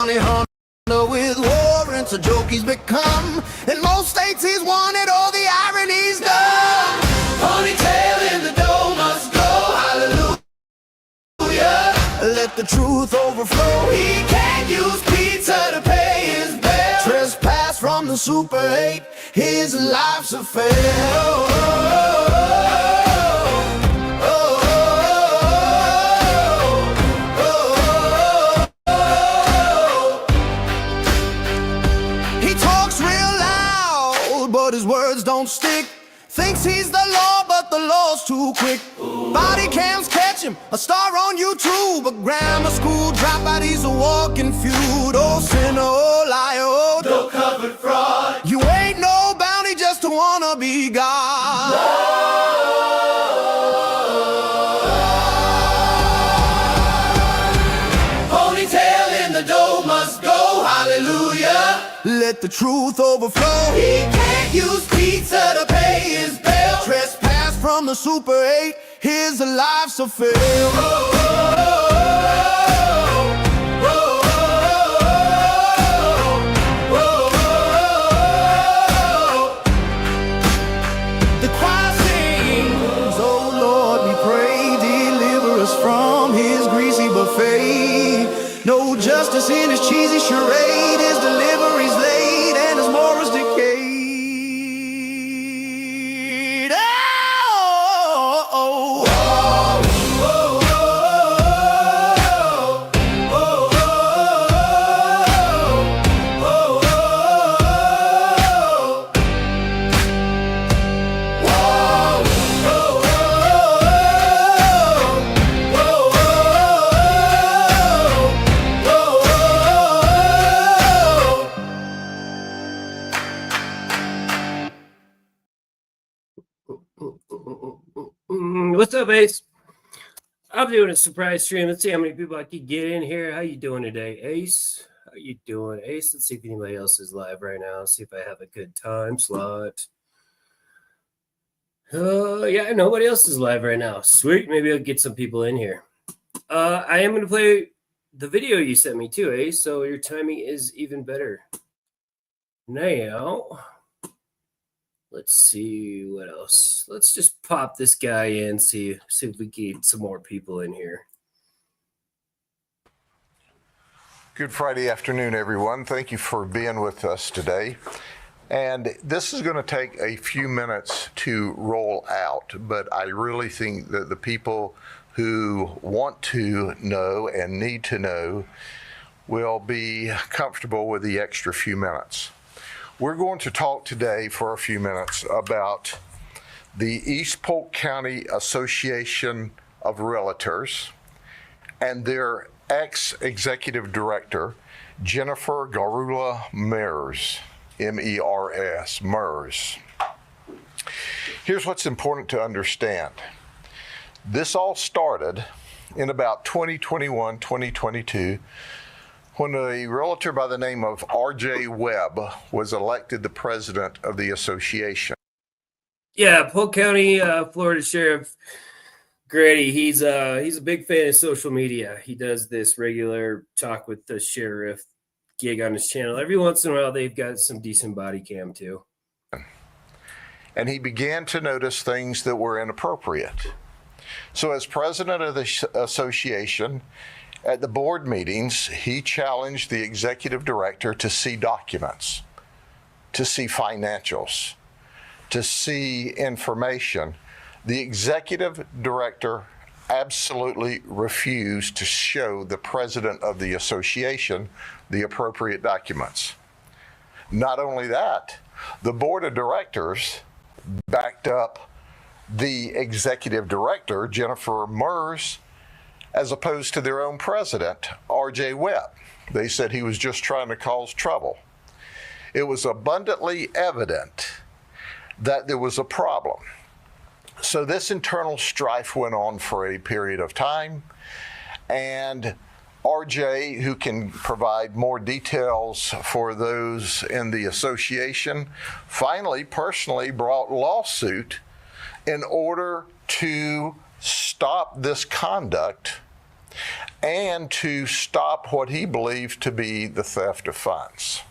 Hunter with warrants, a joke he's become. In most states he's wanted, all the irony's done. Ponytail in the dough must go, hallelujah. Let the truth overflow. He can't use pizza to pay his bill. Trespass from the Super 8, his life's a fail. He talks real loud, but his words don't stick. Thinks he's the law, but the law's too quick. Body cams catch him, a star on YouTube. A grammar school dropout, he's a walking feud. Oh sinner, oh liar, oh no covered fraud. You ain't no bounty just to wanna be God. Ponytail in the dough must go, hallelujah. Let the truth overflow. He can't use pizza to pay his bill. Trespass from the Super 8, his life's a fail. The choir sings, oh Lord, we pray, deliver us from his greasy buffet. No justice in his cheesy charade, his delivery's late and his morals decayed. What's up, Ace? I'm doing a surprise stream. Let's see how many people I can get in here. How you doing today, Ace? How you doing, Ace? Let's see if anybody else is live right now. See if I have a good time slot. Yeah, nobody else is live right now. Sweet. Maybe I'll get some people in here. I am going to play the video you sent me too, Ace, so your timing is even better. Now, let's see what else. Let's just pop this guy in, see if we can get some more people in here. Good Friday afternoon, everyone. Thank you for being with us today. And this is going to take a few minutes to roll out, but I really think that the people who want to know and need to know will be comfortable with the extra few minutes. We're going to talk today for a few minutes about the East Polk County Association of Realtors and their ex-executive director, Jennifer Garula Mers, M-E-R-S, Mers. Here's what's important to understand. This all started in about 2021, 2022, when a realtor by the name of R.J. Webb was elected the president of the association. Yeah, Polk County, Florida Sheriff Grady, he's a big fan of social media. He does this regular talk with the sheriff gig on his channel. Every once in a while, they've got some decent body cam too. And he began to notice things that were inappropriate. So as president of the association, at the board meetings, he challenged the executive director to see documents, to see financials, to see information. The executive director absolutely refused to show the president of the association the appropriate documents. Not only that, the board of directors backed up the executive director, Jennifer Mers, as opposed to their own president, R.J. Webb. They said he was just trying to cause trouble. It was abundantly evident that there was a problem. So this internal strife went on for a period of time, and R.J., who can provide more details for those in the association, finally personally brought lawsuit in order to stop this conduct and to stop what he believed to be the theft of funds.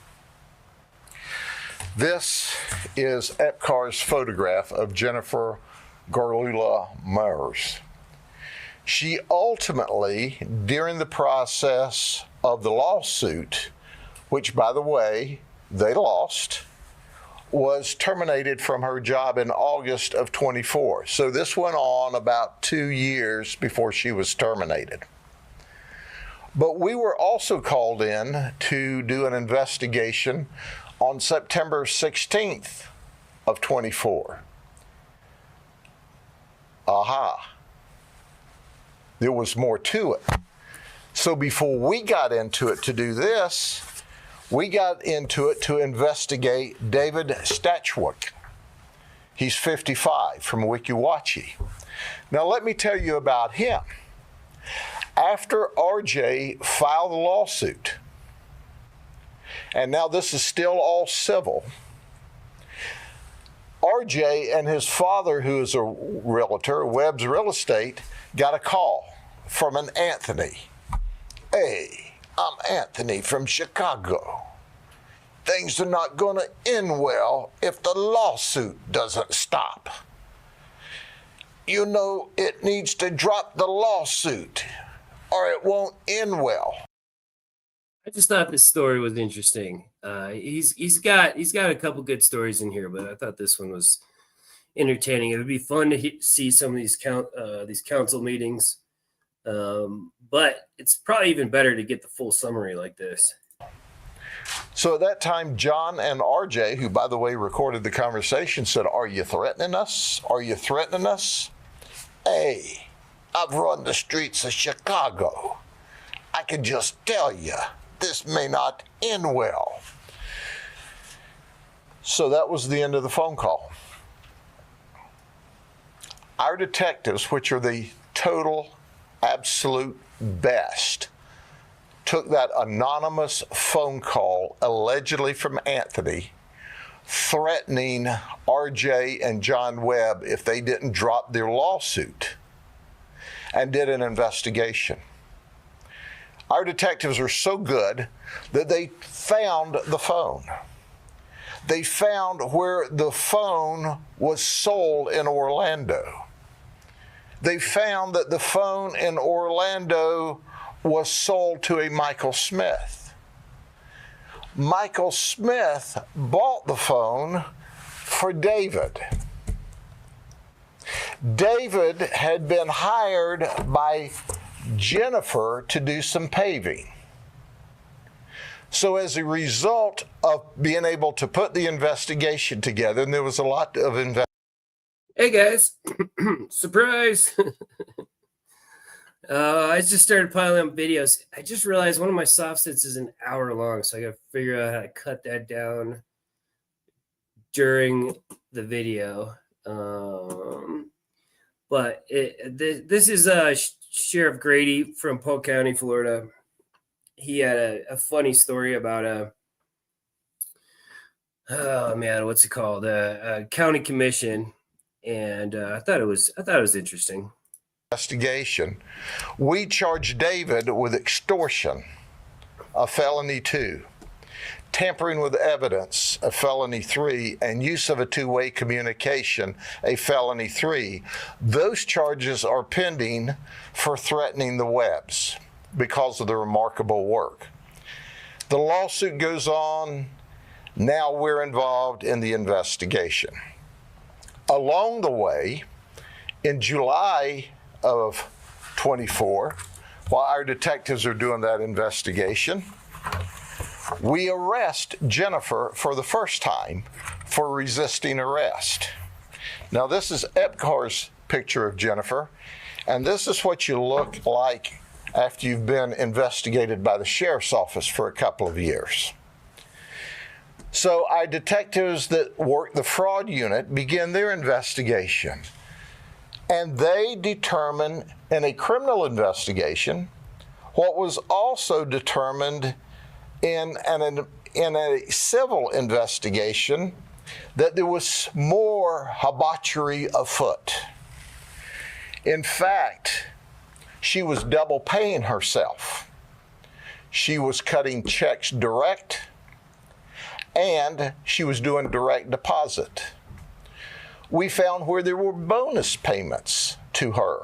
This is Epcar's photograph of Jennifer Garlula Mers. She ultimately, during the process of the lawsuit, which, by the way, they lost, was terminated from her job in August of 24. So this went on about 2 years before she was terminated. But we were also called in to do an investigation on September 16th of 24. Aha. There was more to it. So before we got into it to do this, we got into it to investigate David Stachwick. He's 55 from Weeki Wachee. Now let me tell you about him. After RJ filed the lawsuit, and now this is still all civil, RJ and his father, who is a realtor, Webb's Real Estate, got a call from an Anthony. Hey, I'm Anthony from Chicago. Things are not going to end well if the lawsuit doesn't stop. You know, it needs to drop the lawsuit or it won't end well. I just thought this story was interesting. He's got a couple good stories in here, but I thought this one was entertaining. It would be fun to see some of these council meetings, but it's probably even better to get the full summary like this. So at that time, John and RJ, who, by the way, recorded the conversation, said, "Are you threatening us? Are you threatening us? Hey, I've run the streets of Chicago. I can just tell you, this may not end well." So that was the end of the phone call. Our detectives, which are the total, absolute best, took that anonymous phone call allegedly from Anthony threatening RJ and John Webb if they didn't drop their lawsuit, and did an investigation. Our detectives are so good that they found the phone. They found where the phone was sold in Orlando. They found that the phone in Orlando was sold to a Michael Smith. Michael Smith bought the phone for David. David had been hired by Jennifer to do some paving. So as a result of being able to put the investigation together, and there was a lot of Hey guys, surprise. I just started piling up videos. I just realized one of my Sovcits is an hour long, so I got to figure out how to cut that down during the video. But this is Sheriff Grady from Polk County, Florida. He had a funny story about what's it called? A county commission, and I thought it was interesting. Investigation. We charged David with extortion, a felony 2, tampering with evidence, a felony 3, and use of a two-way communication, a felony 3. Those charges are pending for threatening the Webbs because of the remarkable work. The lawsuit goes on. Now we're involved in the investigation. Along the way, in July of 24, while our detectives are doing that investigation, we arrest Jennifer for the first time for resisting arrest. Now this is Epcar's picture of Jennifer, and this is what you look like after you've been investigated by the sheriff's office for a couple of years. So our detectives that work the fraud unit begin their investigation, and they determine in a criminal investigation what was also determined in a civil investigation, that there was more debauchery afoot. In fact, She was double paying herself. She was cutting checks direct, and she was doing direct deposit. We found where there were bonus payments to her.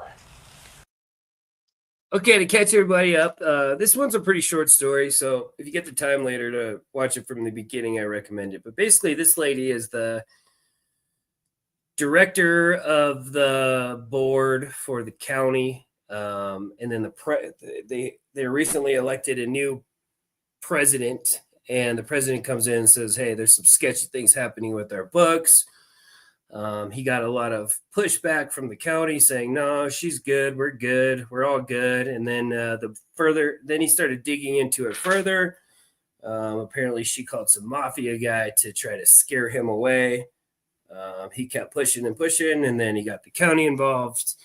Okay, to catch everybody up, this one's a pretty short story, so if you get the time later to watch it from the beginning, I recommend it. But basically, this lady is the director of the board for the county, and then they recently elected a new president, and the president comes in and says, "Hey, there's some sketchy things happening with our books." He got a lot of pushback from the county saying, "No, she's good. We're all good." And then then he started digging into it further. Apparently, she called some mafia guy to try to scare him away. He kept pushing and pushing, and then he got the county involved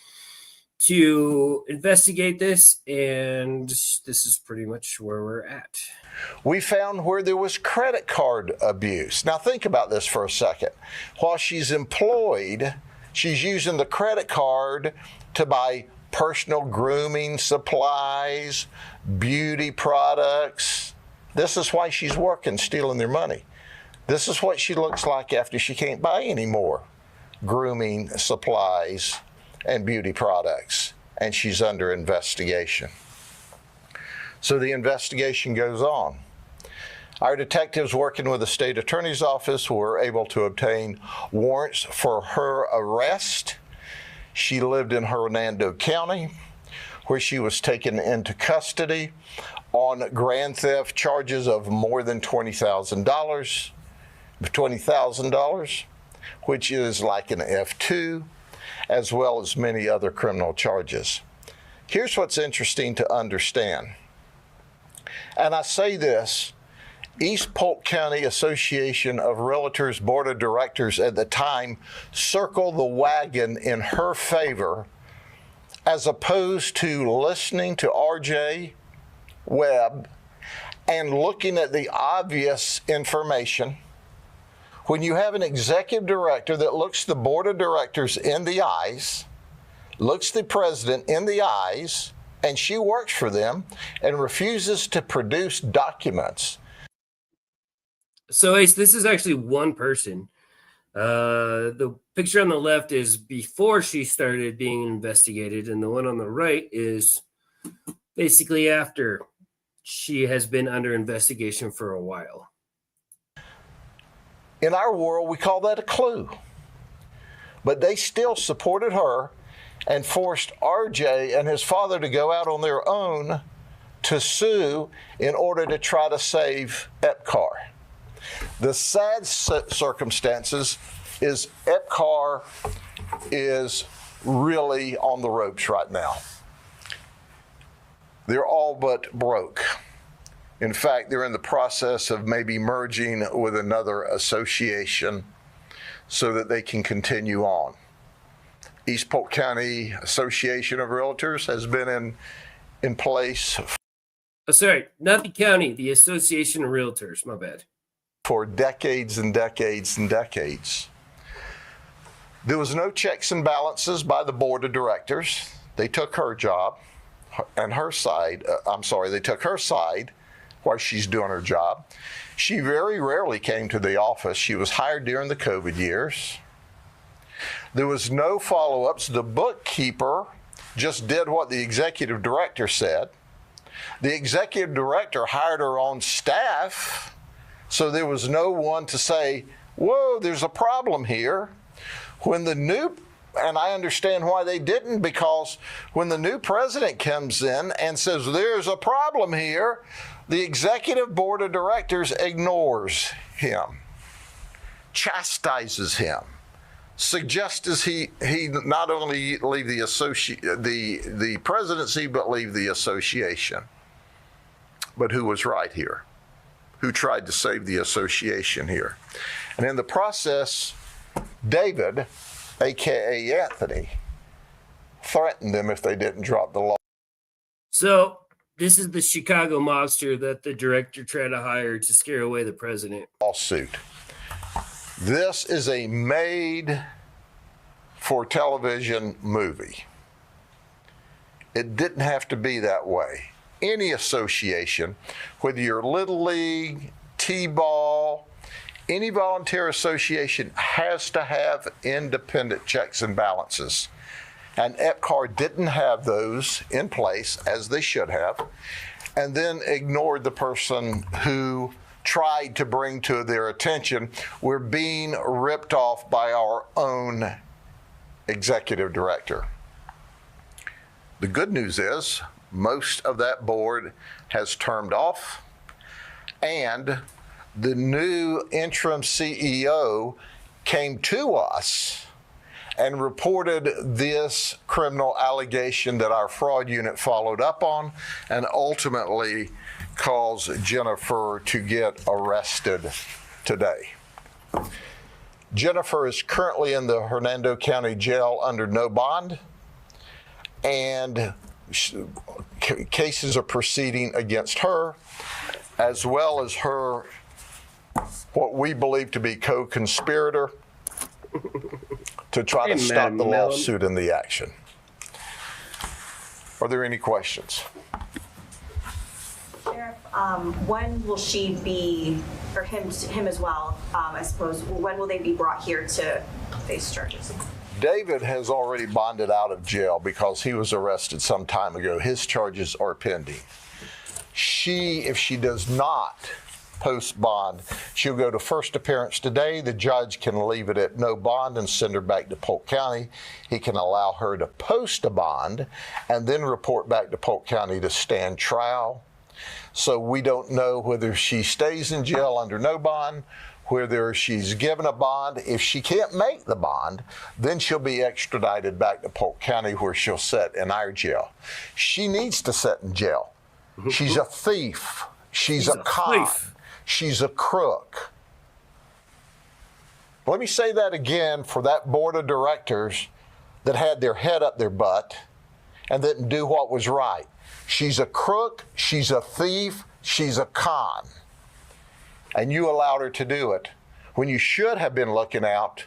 to investigate this, and this is pretty much where we're at. We found where there was credit card abuse. Now think about this for a second. While she's employed, she's using the credit card to buy personal grooming supplies, beauty products. This is why she's working, stealing their money. This is what she looks like after she can't buy any more grooming supplies and beauty products, and she's under investigation. So the investigation goes on. Our detectives working with the state attorney's office were able to obtain warrants for her arrest. She lived in Hernando County, where she was taken into custody on grand theft charges of more than $20,000, which is like an F2, as well as many other criminal charges. Here's what's interesting to understand. And I say this, East Polk County Association of Realtors Board of Directors at the time circled the wagon in her favor, as opposed to listening to RJ Webb and looking at the obvious information. When you have an executive director that looks the board of directors in the eyes, looks the president in the eyes, and she works for them and refuses to produce documents. So, Ace, this is actually one person. The picture on the left is before she started being investigated, and the one on the right is basically after she has been under investigation for a while. In our world, we call that a clue. But they still supported her and forced RJ and his father to go out on their own to sue in order to try to save EPCAR. The sad circumstances is EPCAR is really on the ropes right now. They're all but broke. In fact, they're in the process of maybe merging with another association so that they can continue on. East Polk County Association of Realtors has been in place. Oh, sorry, not the county, the Association of Realtors, my bad. For decades and decades and decades. There was no checks and balances by the board of directors. They took her job and her side, they took her side while she's doing her job. She very rarely came to the office. She was hired during the COVID years. There was no follow-ups. The bookkeeper just did what the executive director said. The executive director hired her on staff, so there was no one to say, whoa, there's a problem here. And I understand why they didn't, because when the new president comes in and says there's a problem here, the executive board of directors ignores him, chastises him, suggests he not only leave the presidency, but leave the association. But who was right here? Who tried to save the association here? And in the process, David, a.k.a. Anthony, threatened them if they didn't drop the law. So this is the Chicago mobster that the director tried to hire to scare away the president. Lawsuit. This is a made-for-television movie. It didn't have to be that way. Any association, whether you're Little League, T-ball, any volunteer association has to have independent checks and balances. And EPCAR didn't have those in place, as they should have, and then ignored the person who tried to bring to their attention, we're being ripped off by our own executive director. The good news is most of that board has termed off, and the new interim CEO came to us and reported this criminal allegation that our fraud unit followed up on, and ultimately caused Jennifer to get arrested today. Jennifer is currently in the Hernando County Jail under no bond, and cases are proceeding against her, as well as her, what we believe to be co-conspirator, to try to stop the lawsuit and the action. Are there any questions? Sheriff, when will she be, or him as well, I suppose, when will they be brought here to face charges? David has already bonded out of jail because he was arrested some time ago. His charges are pending. If she does not post bond, she'll go to first appearance today. The judge can leave it at no bond and send her back to Polk County. He can allow her to post a bond and then report back to Polk County to stand trial. So we don't know whether she stays in jail under no bond, whether she's given a bond. If she can't make the bond, then she'll be extradited back to Polk County, where she'll sit in our jail. She needs to sit in jail. She's a thief. She's a con. She's a crook. Let me say that again for that board of directors that had their head up their butt and didn't do what was right. She's a crook, she's a thief, she's a con. And you allowed her to do it when you should have been looking out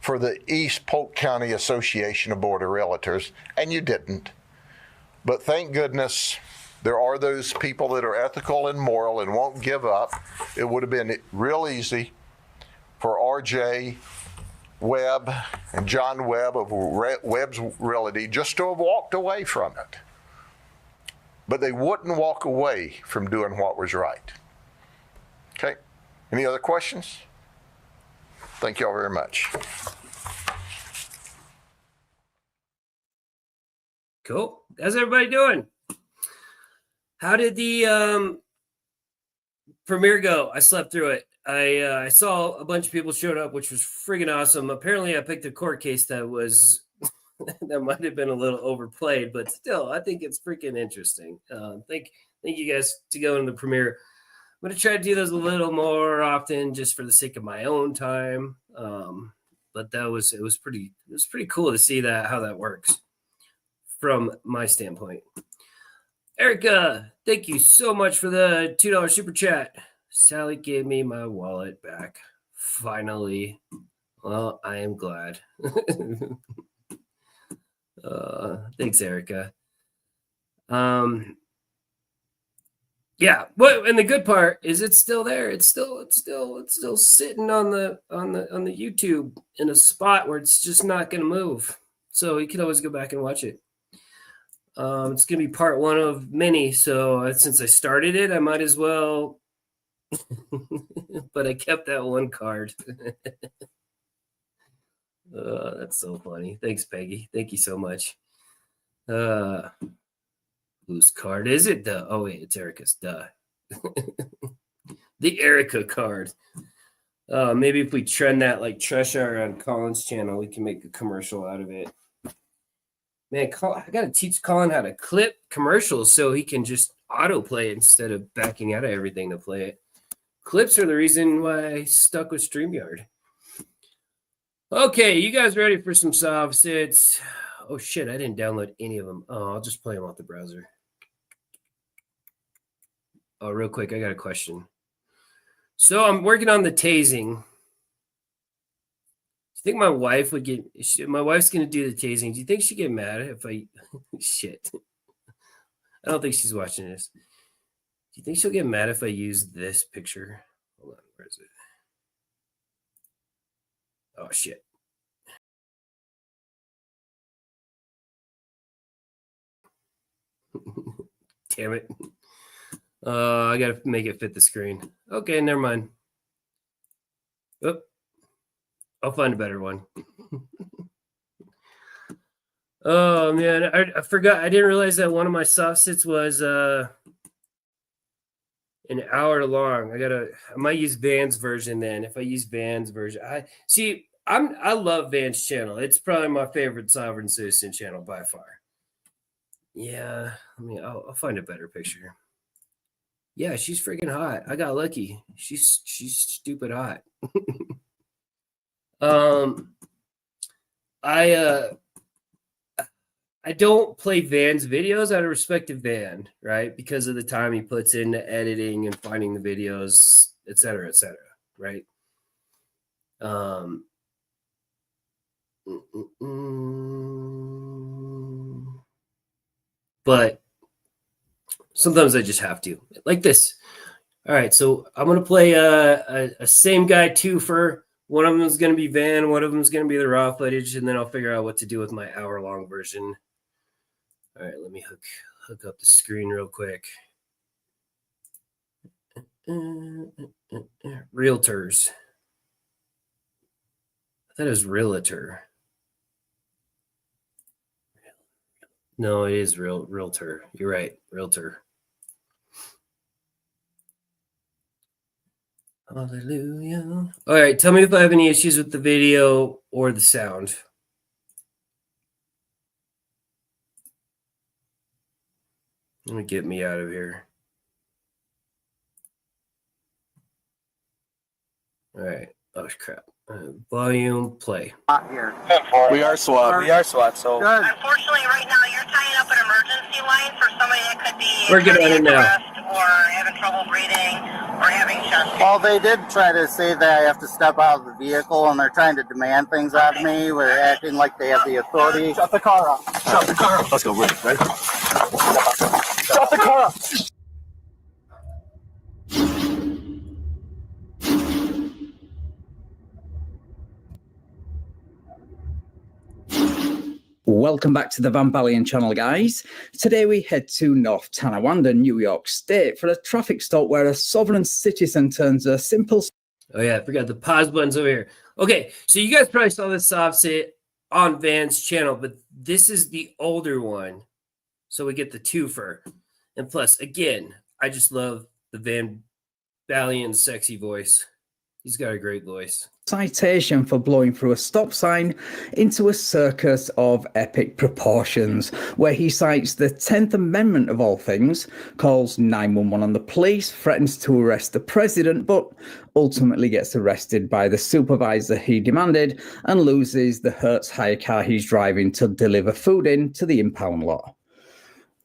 for the East Polk County Association of Board of Realtors, and you didn't. But thank goodness there are those people that are ethical and moral and won't give up. It would have been real easy for RJ Webb and John Webb of Webb's Realty just to have walked away from it. But they wouldn't walk away from doing what was right. Okay, any other questions? Thank you all very much. Cool. How's everybody doing? How did the premiere go? I slept through it. I saw a bunch of people showed up, which was friggin' awesome. Apparently, I picked a court case that was that might have been a little overplayed, but still, I think it's freaking interesting. Thank you guys to go in the premiere. I'm gonna try to do those a little more often, just for the sake of my own time. But it was pretty cool to see how that works from my standpoint. Erica, thank you so much for the $2 super chat. Sally gave me my wallet back. Finally. Well, I am glad. Thanks, Erica. Yeah, but and the good part is it's still there. It's still sitting on the YouTube in a spot where it's just not gonna move. So you can always go back and watch it. It's gonna be part one of many. So since I started it, I might as well. But I kept that one card. That's so funny. Thanks, Peggy. Thank you so much. Whose card is it? Oh wait, it's Erica's. Duh. The Erica card. Maybe if we trend that like Tresha on Colin's channel, we can make a commercial out of it. Man, I gotta teach Colin how to clip commercials so he can just autoplay it instead of backing out of everything to play it. Clips are the reason why I stuck with StreamYard. Okay, you guys ready for some Sovcits? Oh shit, I didn't download any of them. Oh, I'll just play them off the browser. Oh, real quick, I got a question. So I'm working on the tasing. think my wife would get? My wife's gonna do the tasing. Do you think she'd get mad if I? Shit. I don't think she's watching this. Do you think she'll get mad if I use this picture? Hold on, where is it? Oh shit. Damn it. I gotta make it fit the screen. Okay, never mind. Oop. I'll find a better one. Oh man, I forgot. I didn't realize that one of my Sovcits was an hour long. I might use Van's version then. If I use Van's version, I love Van's channel. It's probably my favorite sovereign citizen channel by far. Yeah, I'll find a better picture. Yeah, she's freaking hot. I got lucky. She's stupid hot. I don't play Van's videos out of respect to Van, right? Because of the time he puts into editing and finding the videos, et cetera, right? But sometimes I just have to, like this. All right, so I'm gonna play a same guy twofer. One of them is gonna be Van, one of them is gonna be the raw footage, and then I'll figure out what to do with my hour-long version. All right, let me hook up the screen real quick. Realtors. I thought it was realtor. No, it is realtor. You're right, realtor. Hallelujah. All right, tell me if I have any issues with the video or the sound. Let me get me out of here. All right. Oh, crap. Volume, play. Here. We are SWAT. We are SWAT. So Good. Unfortunately, right now you're tying up an emergency line for somebody that could be We're good on it now. arrest or having trouble breathing or having chest pain. Well, they did try to say that I have to step out of the vehicle, and they're trying to demand things out of me. We're acting like they have the authority. shut the car up. Shut the car up. Let's go. Ready? Shut the car up. Welcome back to the Van Balian channel, guys. Today we head to North Tonawanda, New York State for a traffic stop where a sovereign citizen turns a simple... Oh, yeah, I forgot the pause button's over here. Okay, so you guys probably saw this Sovcit on Van's channel, but this is the older one. So we get the twofer. And plus, again, I just love the Van Balian sexy voice. He's got a great voice. Citation for blowing through a stop sign into a circus of epic proportions, where he cites the 10th Amendment of all things, calls 911 on the police, threatens to arrest the president, but ultimately gets arrested by the supervisor he demanded and loses the Hertz hire car he's driving to deliver food in to the impound lot.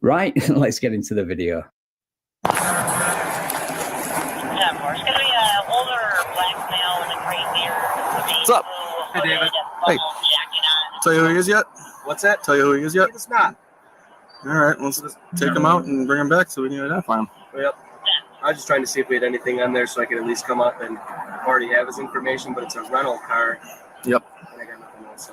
Right, let's get into the video. What's up? Hey, David. Hey. Tell you who he is yet? What's that? Tell you who he is yet? It's not. All right, let's take him out and bring him back so we can identify him. Yep. I was just trying to see if we had anything on there so I could at least come up and already have his information, but it's a rental car. Yep. And I got nothing else.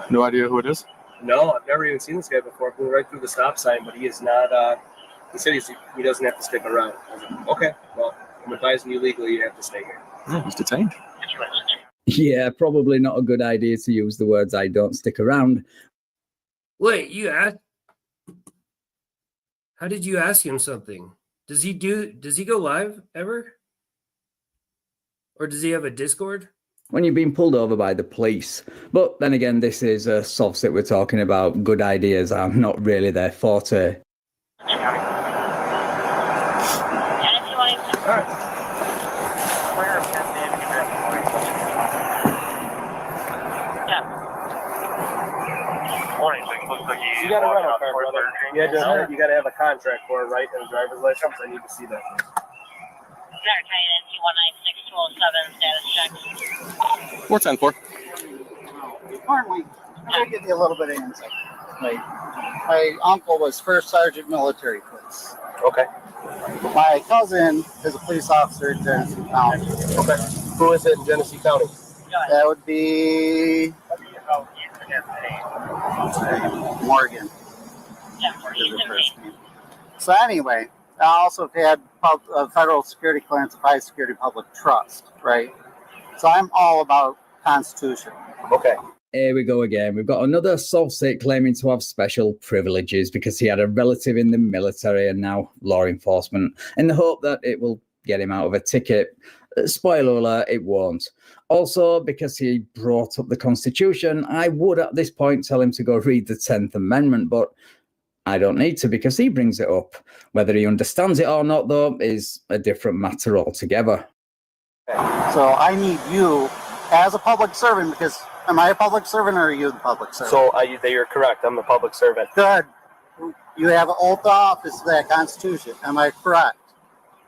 No idea who it is? No, I've never even seen this guy before. Flew right through the stop sign, but he is not. He said he doesn't have to stick around. I was like, okay, well, I'm advising you legally you have to stay here. Yeah, he's detained. Yeah, probably not a good idea to use the words "I don't stick around." Wait, you asked? How did you ask him something? Does he go live ever? Or does he have a Discord? When you've been pulled over by the police. But then again, this is a Sovcit we're talking about. Good ideas are not really their forte. All right. You got a rental car, brother. You got to have a contract for it, right? And a driver's license. I need to see that. 207 status check. 410-4. Currently, I'm going to give you a little bit of insight. My uncle was first sergeant military police. Okay. My cousin is a police officer in Genesee County. Okay. Who is it in Genesee County? That would be Morgan. Is the first name. So anyway, I also had a federal security clearance of high security public trust, right? So I'm all about Constitution. Okay. Here we go again. We've got another Sovcit claiming to have special privileges because he had a relative in the military and now law enforcement, in the hope that it will get him out of a ticket. Spoiler alert, it won't. Also, because he brought up the Constitution, I would at this point tell him to go read the 10th Amendment, but I don't need to because he brings it up. Whether he understands it or not, though, is a different matter altogether. So I need you as a public servant, because am I a public servant or are you the public servant? So you're correct. I'm the public servant. Good. You have an oath of office for that Constitution. Am I correct?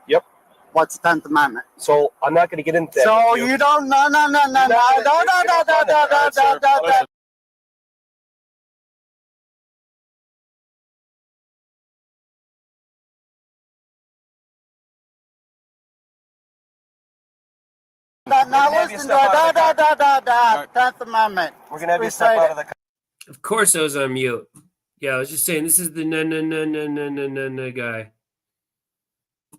Yep. What's the 10th Amendment? So I'm not going to get into that. So you don't, no. Now listen to 10th Amendment. We're going to have you step out of the car. Of course I was on mute. Yeah, I was just saying this is the no guy.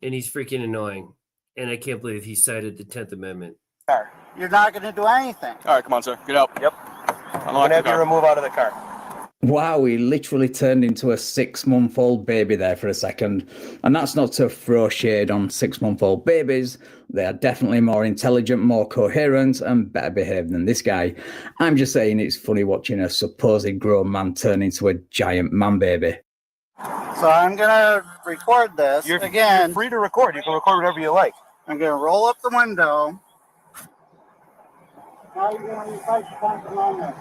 And he's freaking annoying. And I can't believe he cited the 10th Amendment. You're not going to do anything. All right, come on, sir. Get out. Yep. I'm going to have you remove out of the car. Wow, he literally turned into a 6-month-old baby there for a second. And that's not to throw shade on 6-month-old babies. They are definitely more intelligent, more coherent, and better behaved than this guy. I'm just saying it's funny watching a supposed grown man turn into a giant man baby. So I'm going to record this. You're again. free to record. You can record whatever you like. I'm going to roll up the window. Now you're going to recite the 10th Amendment.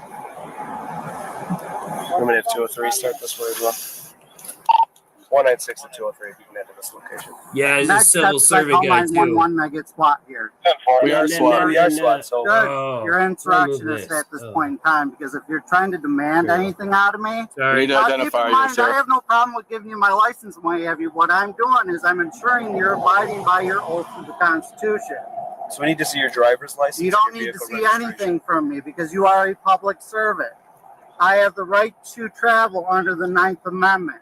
I'm going to have 203 start this way as well. 196 to 203 if you can head to this location. Yeah, he's a civil servant guy, too. I get SWAT here. We are SWAT. We are SWAT. So Good. Oh, You're an insurrectionist at this point in time, because if you're trying to demand anything out of me, We sorry. need to keep identify in mind, I yourself. have no problem with giving you my license and what have you. What I'm doing is I'm ensuring you're abiding by your oath to the Constitution. So we need to see your driver's license. You don't your need to vehicle see registration. anything from me because you are a public servant. I have the right to travel under the 9th Amendment.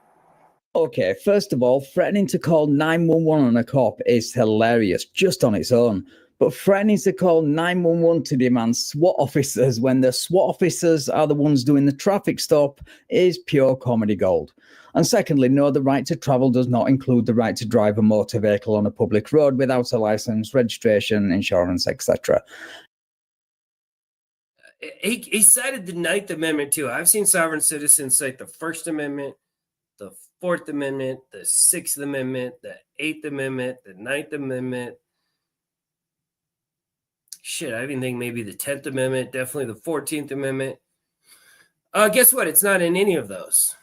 Okay, first of all, threatening to call 911 on a cop is hilarious just on its own. But threatening to call 911 to demand SWAT officers when the SWAT officers are the ones doing the traffic stop is pure comedy gold. And secondly, no, the right to travel does not include the right to drive a motor vehicle on a public road without a license, registration, insurance, etc. He cited the 9th Amendment, too. I've seen sovereign citizens cite the 1st Amendment, the 4th Amendment, the 6th Amendment, the 8th Amendment, the 9th Amendment. Shit, I even think maybe the 10th Amendment, definitely the 14th Amendment. Guess what? It's not in any of those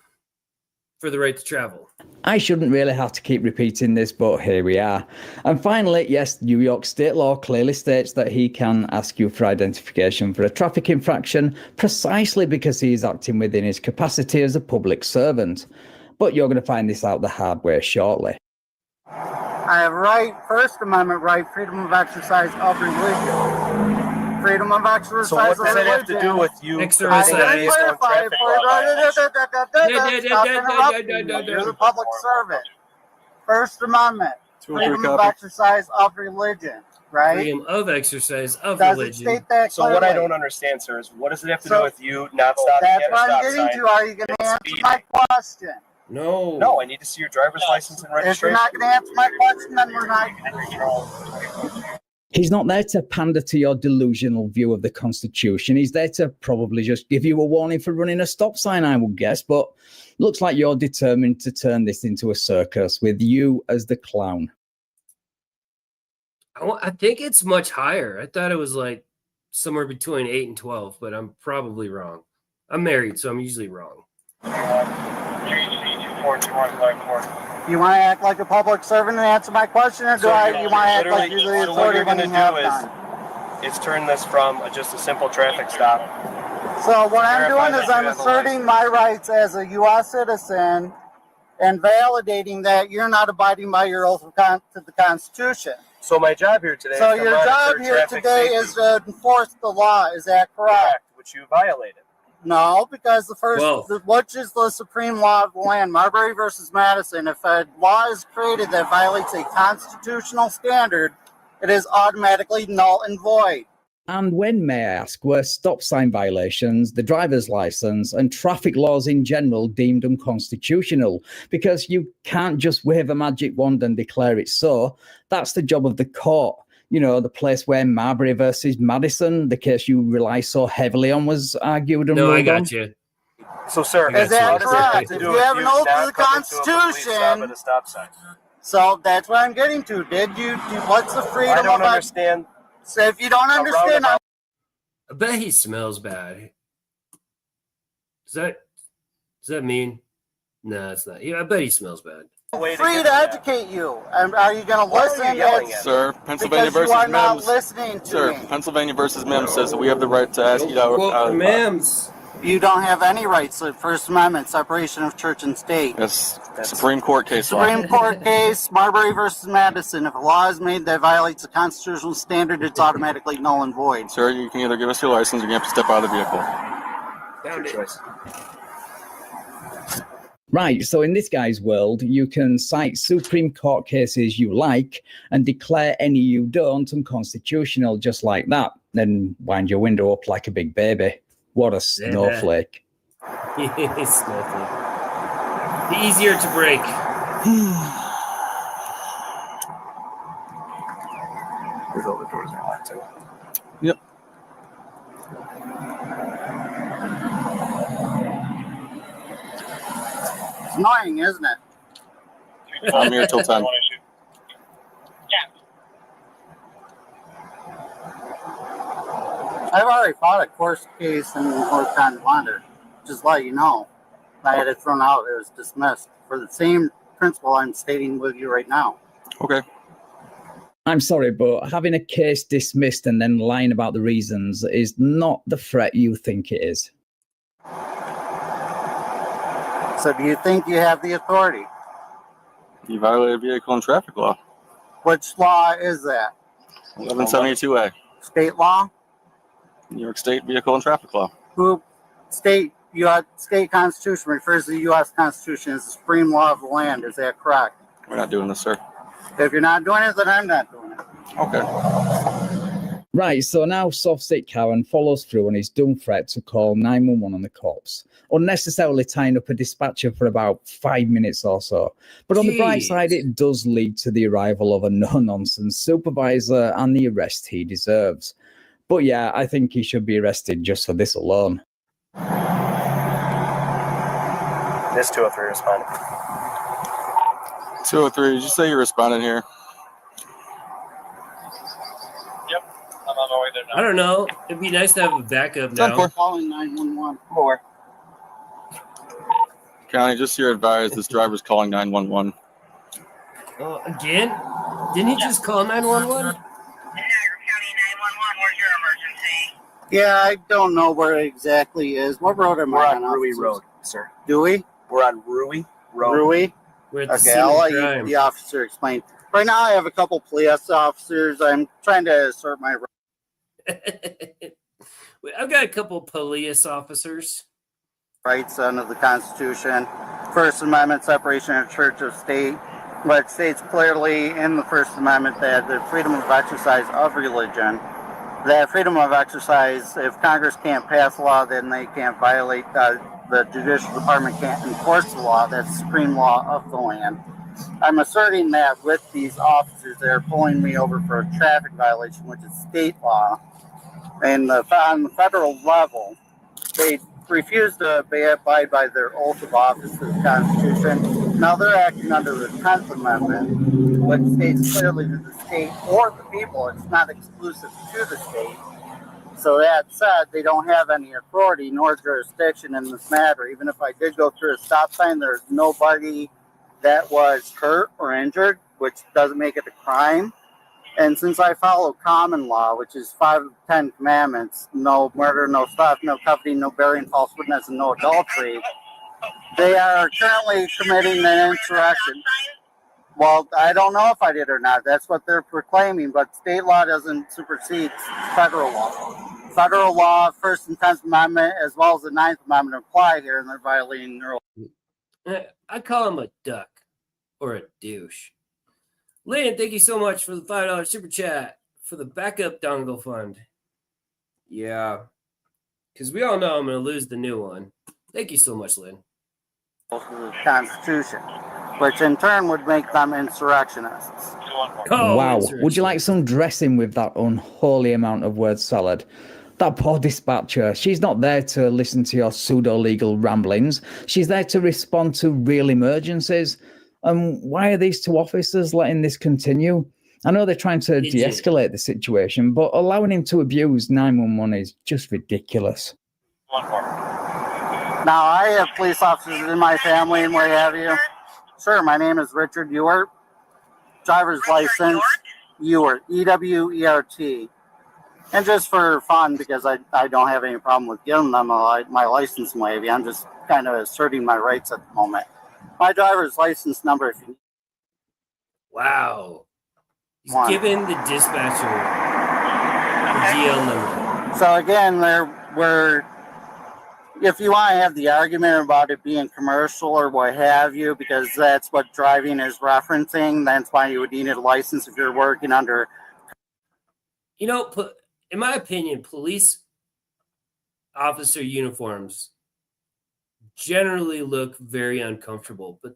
for the right to travel. I shouldn't really have to keep repeating this, but here we are. And finally, yes, New York state law clearly states that he can ask you for identification for a traffic infraction precisely because he is acting within his capacity as a public servant. But you're going to find this out the hard way shortly. I have right, First Amendment right, freedom of exercise of religion. Freedom of exercise So what of does that have to do with you? Exercise. based on traffic law violations? You're the public servant. First Amendment, freedom of exercise of religion, right? Freedom of exercise of Does it religion. state that So what I clearly? don't understand, sir, is what does it have to So do with you not stopping That's at a what stop I'm getting sign? to. Are you going to answer my question? No. No, I need to see your driver's license and If you're registration. not going to answer my question, then we're not. He's not there to pander to your delusional view of the Constitution. He's there to probably just give you a warning for running a stop sign, I would guess. But looks like you're determined to turn this into a circus with you as the clown. I think it's much higher. I thought it was like somewhere between 8 and 12, but I'm probably wrong. I'm married, so I'm usually wrong. 3G 242154. You want to act like a public servant and answer my question, or you want to act like you're the So what authority you're when going you to have do done? is turn this from just a simple traffic stop. So what I'm Verify doing is that I'm you have a asserting my rights as a U.S. citizen and validating that you're not abiding by your oath to the Constitution. So my job here today So is to your monitor job here traffic today safety. is to enforce the law. Is that correct? Which you violated. No, because Well- which is the supreme law of the land, Marbury versus Madison. If a law is created that violates a constitutional standard, it is automatically null and void. And when, may I ask, were stop sign violations, the driver's license, and traffic laws in general deemed unconstitutional? Because you can't just wave a magic wand and declare it so. That's the job of the court. You know, the place where Marbury versus Madison, the case you rely so heavily on, was argued and No, I ruled on. got you. So, sir, Is that how does correct? that have to If do you with have an oath to not the coming to a complete stop Constitution- at a stop sign? So that's what I'm getting to. What's the freedom I don't of understand. So if you don't understand, roundabout- I bet he smells bad. Does that mean? No, it's not. Yeah, I bet he smells bad. I'm Way to free get to that. educate you. Are you going to Why are listen? you yelling at me? Sir, Pennsylvania Because you versus are not Mims. listening to Sir, me. Pennsylvania versus Mims says that we have the right to ask you Quote the to. Mams. You don't have any rights to First Amendment, separation of church and state. That's Supreme Court case law. Supreme Court case, Marbury versus Madison. If a law is made that violates a constitutional standard, it's automatically null and void. Sir, you can either give us your license or you have to step out of the vehicle. Found it. Choice. Right, so in this guy's world, you can cite Supreme Court cases you like and declare any you don't unconstitutional just like that. Then wind your window up like a big baby. What a snowflake. Snowflake. The easier to break. Because all the doors are locked too. Yep. It's annoying, isn't it? I'm here till 10. I've already fought a court case in North Carolina. Just let you know. I had it thrown out. It was dismissed for the same principle I'm stating with you right now. Okay. I'm sorry, but having a case dismissed and then lying about the reasons is not the threat you think it is. So do you think you have the authority? You violated vehicle and traffic law. Which law is that? 1172A. State law? New York State vehicle and traffic law. State Constitution refers to the U.S. Constitution as the supreme law of the land. Is that correct? We're not doing this, sir. If you're not doing it, then I'm not doing it. Okay. Right, so now Sovcits Karen follows through on his dumb threat to call 911 on the cops, unnecessarily tying up a dispatcher for about 5 minutes or so. But on the bright side, it does lead to the arrival of a no-nonsense supervisor and the arrest he deserves. But yeah, I think he should be arrested just for this alone. This 203 responded. 203, did you say you're responding here? Yep, I'm on my way there now. I don't know. It'd be nice to have a backup now. We're calling 911. More. County, just so you're advised, this driver's calling 911. Oh, again? Didn't he just call 911? County 911, where's your emergency? Yeah, I don't know where it exactly is. What road am We're I on on? Rui officers? Road, sir. Do we? We're on Rui Road. Rui? We're at the Okay, scene I'll of let crime. the officer explain. Right now, I have a couple police officers. I'm trying to assert my I've got a couple police officers. rights under the Constitution. First Amendment, separation of church of state. But it states clearly in the First Amendment that the freedom of exercise of religion, that freedom of exercise, if Congress can't pass a law, then they can't violate, the Judicial Department can't enforce the law. That's the supreme law of the land. I'm asserting that with these officers, they're pulling me over for a traffic violation, which is state law. And on the federal level, they refuse to abide by their oath of office to the Constitution. Now they're acting under the 10th Amendment, which states clearly to the state or the people, it's not exclusive to the state. So that said, they don't have any authority nor jurisdiction in this matter. Even if I did go through a stop sign, there's nobody that was hurt or injured, which doesn't make it a crime. And since I follow common law, which is 5 of the 10 commandments, no murder, no theft, no coveting, no bearing false witness, and no adultery, they are currently committing an insurrection. Well, I don't know if I did or not. That's what they're proclaiming, but state law doesn't supersede federal law. Federal law, First and 10th Amendment, as well as the 9th Amendment apply here, and they're violating the rules. I call him a duck or a douche. Lynn, thank you so much for the $5 super chat for the backup dongle fund. Yeah, because we all know I'm going to lose the new one. Thank you so much, Lynn. The Constitution, which in turn would make them insurrectionists. Oh, Wow. Would you like some dressing with that unholy amount of word salad? That poor dispatcher, she's not there to listen to your pseudo-legal ramblings. She's there to respond to real emergencies. Why are these two officers letting this continue? I know they're trying to de-escalate the situation, but allowing him to abuse 911 is just ridiculous. Now, I have police officers in my family and what have you. Sure, my name is Richard Ewart. Driver's license, Ewart, E-W-E-R-T. And just for fun, because I don't have any problem with giving them my license and what have you, I'm just kind of asserting my rights at the moment. My driver's license number, if you... Wow. He's giving the dispatcher the DL number. So again, if you want to have the argument about it being commercial or what have you, because that's what driving is referencing, that's why you would need a license if you're working under... You know, in my opinion, police officer uniforms generally look very uncomfortable, but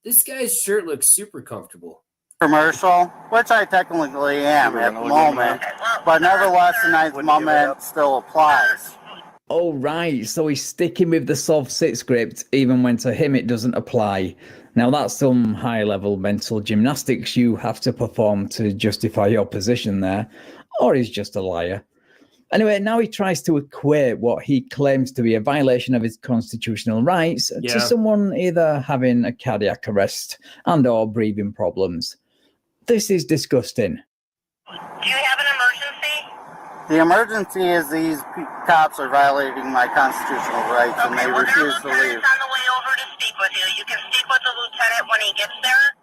this guy's shirt looks super comfortable. Commercial, which I technically am at the moment, but nevertheless, the 9th Amendment still applies. Oh, right. So he's sticking with the Sovcits script, even when to him it doesn't apply. Now, that's some high-level mental gymnastics you have to perform to justify your position there, or he's just a liar. Anyway, now he tries to equate what he claims to be a violation of his constitutional rights to someone either having a cardiac arrest and or breathing problems. This is disgusting. Do you have an emergency? The emergency is these cops are violating my constitutional rights and they refuse to leave. On the way over to speak with you. You can speak with the lieutenant when he gets there.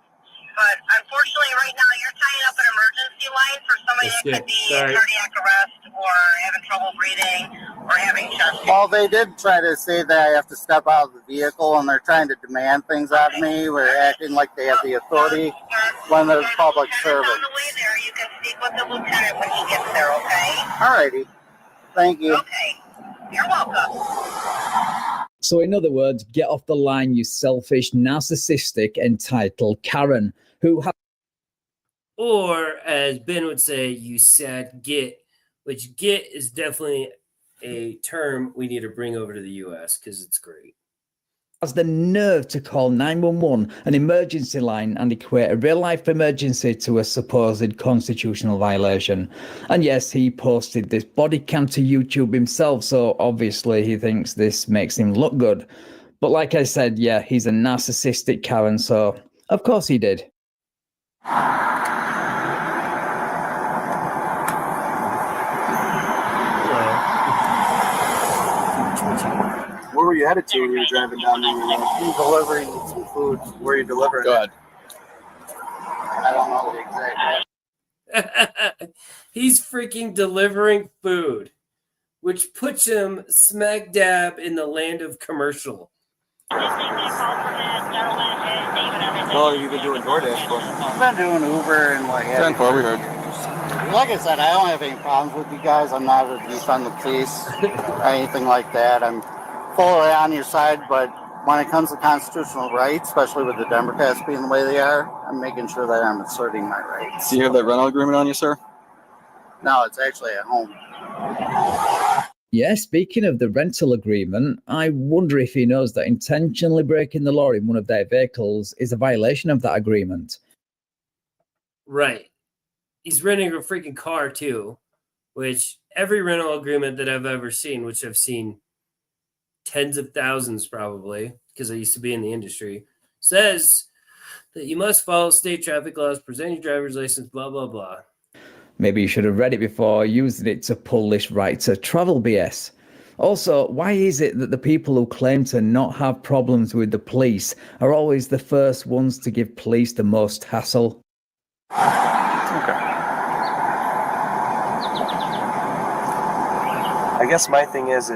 But unfortunately, right now, you're tying up an emergency line for somebody that could be in cardiac arrest or having trouble breathing or having chest pain. Well, they did try to say that I have to step out of the vehicle, and they're trying to demand things out of me. We're acting like they have the authority when they're public servants. On the way there, you can speak with the lieutenant when he gets there, okay? All righty. Thank you. Okay. You're welcome. So in other words, get off the line, you selfish, narcissistic, entitled Karen, who has... Or, as Ben would say, you said get, which get is definitely a term we need to bring over to the U.S. because it's great. Has the nerve to call 911 an emergency line and equate a real-life emergency to a supposed constitutional violation. And yes, he posted this body cam to YouTube himself, so obviously he thinks this makes him look good. But like I said, yeah, he's a narcissistic Karen, so of course he did. Where were you headed to when you were driving down there? Delivering some food. Where are you delivering? Go ahead. I don't know the exact... He's freaking delivering food, which puts him smack dab in the land of commercial. How long have you been doing DoorDash for? I've been doing Uber and what have you. 10-4, we heard. Like I said, I don't have any problems with you guys. I'm not a defund the police or anything like that. I'm fully on your side, but when it comes to constitutional rights, especially with the Democrats being the way they are, I'm making sure that I'm asserting my rights. Do you have that rental agreement on you, sir? No, it's actually at home. Yeah, speaking of the rental agreement, I wonder if he knows that intentionally breaking the law in one of their vehicles is a violation of that agreement. Right. He's renting a freaking car too, which every rental agreement that I've ever seen, which I've seen tens of thousands probably, because I used to be in the industry, says that you must follow state traffic laws, present your driver's license, blah, blah, blah. Maybe you should have read it before using it to pull this right to travel BS. Also, why is it that the people who claim to not have problems with the police are always the first ones to give police the most hassle? Okay. I guess my thing is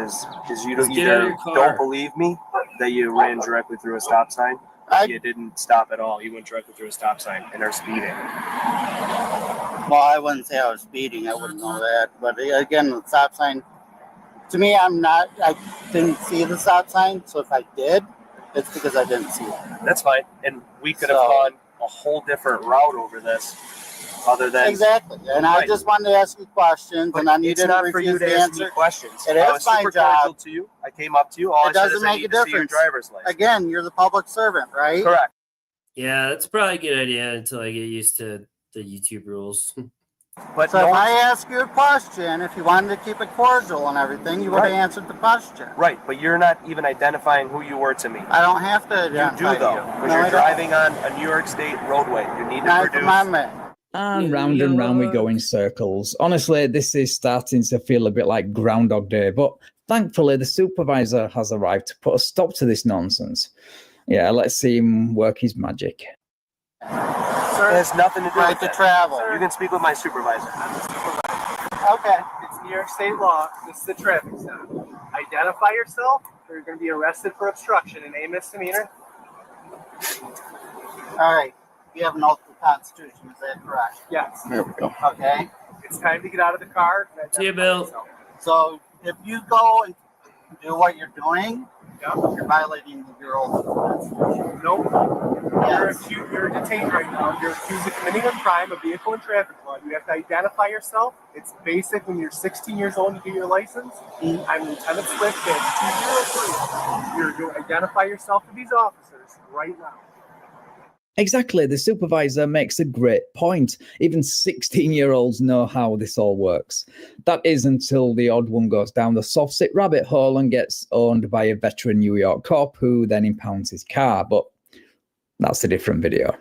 you don't, either don't believe me that you ran directly through a stop sign. You didn't stop at all. You went directly through a stop sign and are speeding. Well, I wouldn't say I was speeding. I wouldn't know that. But again, the stop sign, to me, I didn't see the stop sign. So if I did, it's because I didn't see it. That's fine. And we could have gone a whole different route over this other than. Exactly. And I just wanted to ask you questions, and I needed to refuse to answer questions. It is my job. To you. I came up to you. All it doesn't make a difference. Driver's license. Again, you're the public servant, right? Correct. Yeah, that's probably a good idea until I get used to the YouTube rules. But so if I ask you a question, if you wanted to keep it cordial and everything, you would have answered the question. Right, but you're not even identifying who you were to me. I don't have to identify you. Do, though, because you're driving on a New York State roadway. You need to produce... And round we go in circles. Honestly, this is starting to feel a bit like Groundhog Day, but thankfully the supervisor has arrived to put a stop to this nonsense. Yeah, let's see him work his magic. Sir, it has nothing to do with to travel. Sir, you can speak with my supervisor. I'm the supervisor. Okay, it's New York State law. This is a traffic stop. Identify yourself, or you're going to be arrested for obstruction and a misdemeanor. All right. You have an oath to the Constitution, is that correct? Yes. There we go. Okay. It's time to get out of the car. See you, Bill. So if you go and do what you're doing, you're violating your oath to the Constitution. Nope. Yes. You're detained right now. You're accused of committing a crime, a vehicle and traffic law. You have to identify yourself. It's basic when you're 16 years old to get your license. I'm Lieutenant Swift at 203. You identify yourself to these officers right now. Exactly, the supervisor makes a great point. Even 16-year-olds know how this all works. That is until the odd one goes down the Sovcits rabbit hole and gets owned by a veteran New York cop who then impounds his car, but that's a different video.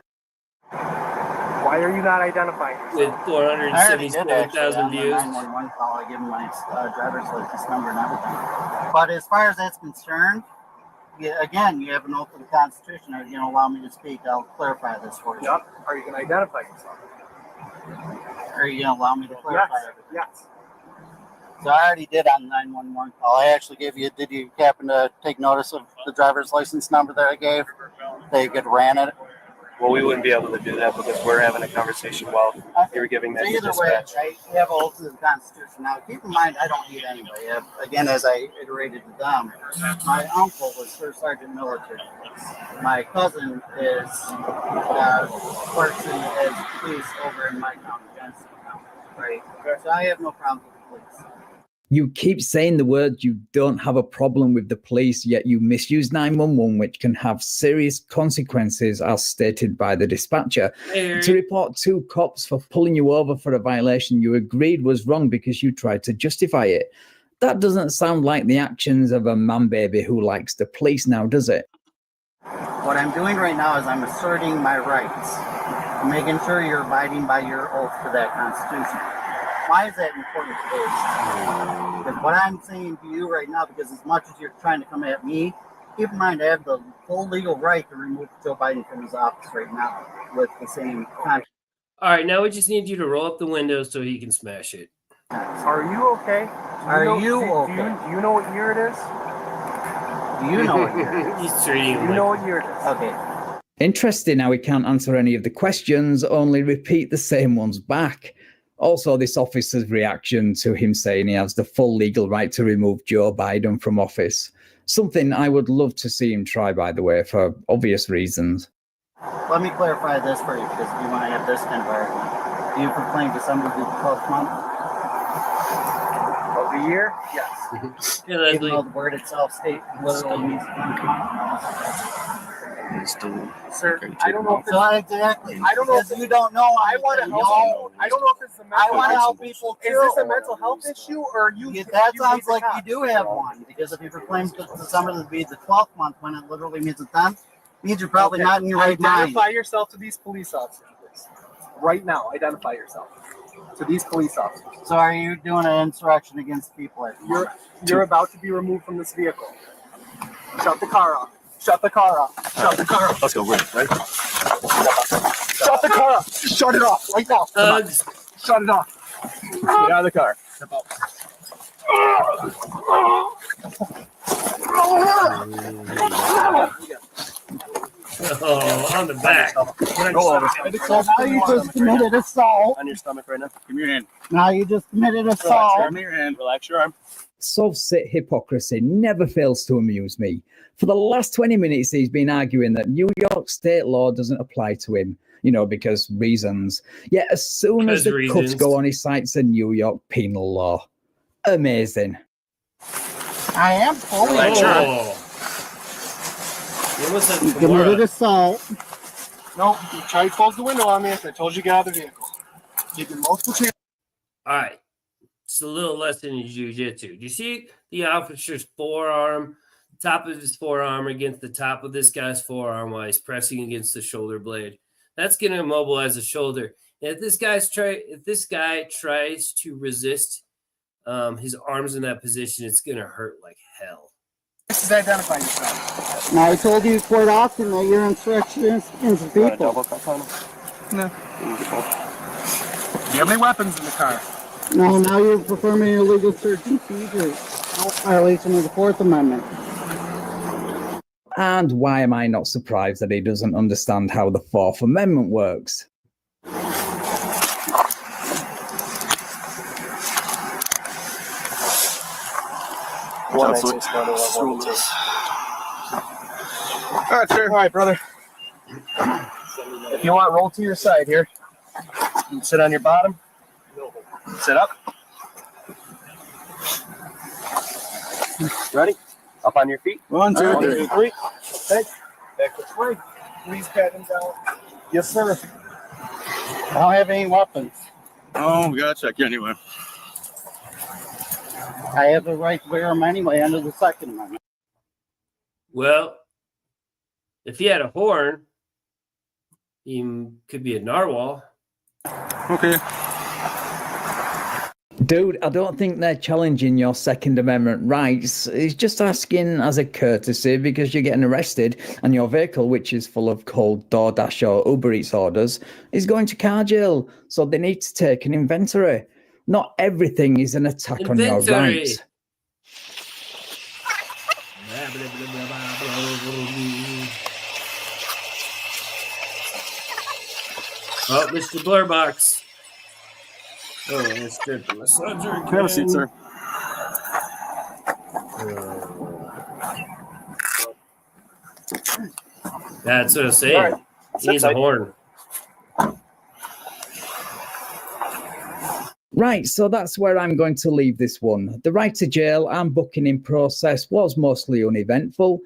Why are you not identifying yourself? With 477,000 views. 911 call, I give him my driver's license number and everything. But as far as that's concerned, again, you have an oath to the Constitution. Are you going to allow me to speak? I'll clarify this for you. Yep. Are you going to identify yourself? Are you going to allow me to clarify everything? Yes. So I already did on the 911 call. I actually gave you, did you happen to take notice of the driver's license number that I gave? They could ran it? Well, we wouldn't be able to do that because we're having a conversation while you're giving that so either dispatch. way, right? You have an oath to the Constitution. Now, keep in mind, I don't need anybody. Again, as I iterated to them, my uncle was First Sergeant Military. My cousin is works as police over in my county, Johnson County, right? So I have no problem with the police. You keep saying the words you don't have a problem with the police, yet you misuse 911, which can have serious consequences, as stated by the dispatcher. To report 2 cops for pulling you over for a violation you agreed was wrong because you tried to justify it. That doesn't sound like the actions of a man-baby who likes the police now, does it? What I'm doing right now is I'm asserting my rights. I'm making sure you're abiding by your oath to that Constitution. Why is that important today? Because what I'm saying to you right now, because as much as you're trying to come at me, keep in mind I have the full legal right to remove Joe Biden from his office right now with the same contract. All right, now we just need you to roll up the window so he can smash it. Are you okay? Do you know what year it is? Do you know what year it is? He's treating him. You know what year it is? Okay. Interesting how he can't answer any of the questions, only repeat the same ones back. Also, this officer's reaction to him saying he has the full legal right to remove Joe Biden from office. Something I would love to see him try, by the way, for obvious reasons. Let me clarify this for you, because you want to have this kind of argument. Do you proclaim December to be the 12th month of the year? Yes. Even though the word itself literally means 12th month. Sir, I don't know if it's exactly. I don't know if you don't know. I want to help. I don't know if it's a mental. I want to help people too. Is this a mental health issue, or you? That sounds like you do have one, because if you proclaim December to be the 12th month when it literally means the 10th, Means you're probably not in your right mind. Identify yourself to these police officers, please. Right now, identify yourself to these police officers. So are you doing an insurrection against people? You're about to be removed from this vehicle. Shut the car off. Shut the car off. Shut the car off. Let's go, ready? Shut the car off. Shut it off right now. Shut it off. Get out of the car. Step out. Oh, on the back. Go over. So now you just committed assault. On your stomach right now. Give me your hand. Now you just committed Relax assault. your arm. Your hand. Relax your arm. Sovcits hypocrisy never fails to amuse me. For the last 20 minutes, he's been arguing that New York state law doesn't apply to him, because reasons. Yet as soon as the cuts go on, he cites a New York penal law. Amazing. I am fully You committed assault. No, you tried to close the window on me after I told you to get out of the vehicle. Give you multiple chances. All right. It's a little lesson in jiu-jitsu. Do you see the officer's forearm, top of his forearm against the top of this guy's forearm while he's pressing against the shoulder blade? That's going to immobilize the shoulder. And if this guy tries to resist his arms in that position, it's going to hurt like hell. This is identify yourself. Now I told you quite often that you're insurrectionists against people. No. Do you have any weapons in the car? No, now you're performing an illegal search and seizure. Violation of the Fourth Amendment. And why am I not surprised that he doesn't understand how the Fourth Amendment works? All right, sir. All right, brother. If you want, roll to your side here. You can sit on your bottom. Sit up. Ready? Up on your feet. 1, 2, 3. 3. Okay. Back this way. Please pat him down. Yes, sir. I don't have any weapons. Oh, we gotta check you anyway. I have the right to wear them anyway under the Second Amendment. Well, if he had a horn, he could be a narwhal. Okay. Dude, I don't think they're challenging your Second Amendment rights. He's just asking as a courtesy because you're getting arrested and your vehicle, which is full of cold DoorDash or Uber Eats orders, is going to car jail. So they need to take an inventory. Not everything is an attack on your rights. Oh, Mr. Blurbox. Oh, let's get the massager again. Have a seat, sir. That's what I'm saying. Right. He needs a horn. Right, so that's where I'm going to leave this one. The ride to jail and booking in process was mostly uneventful.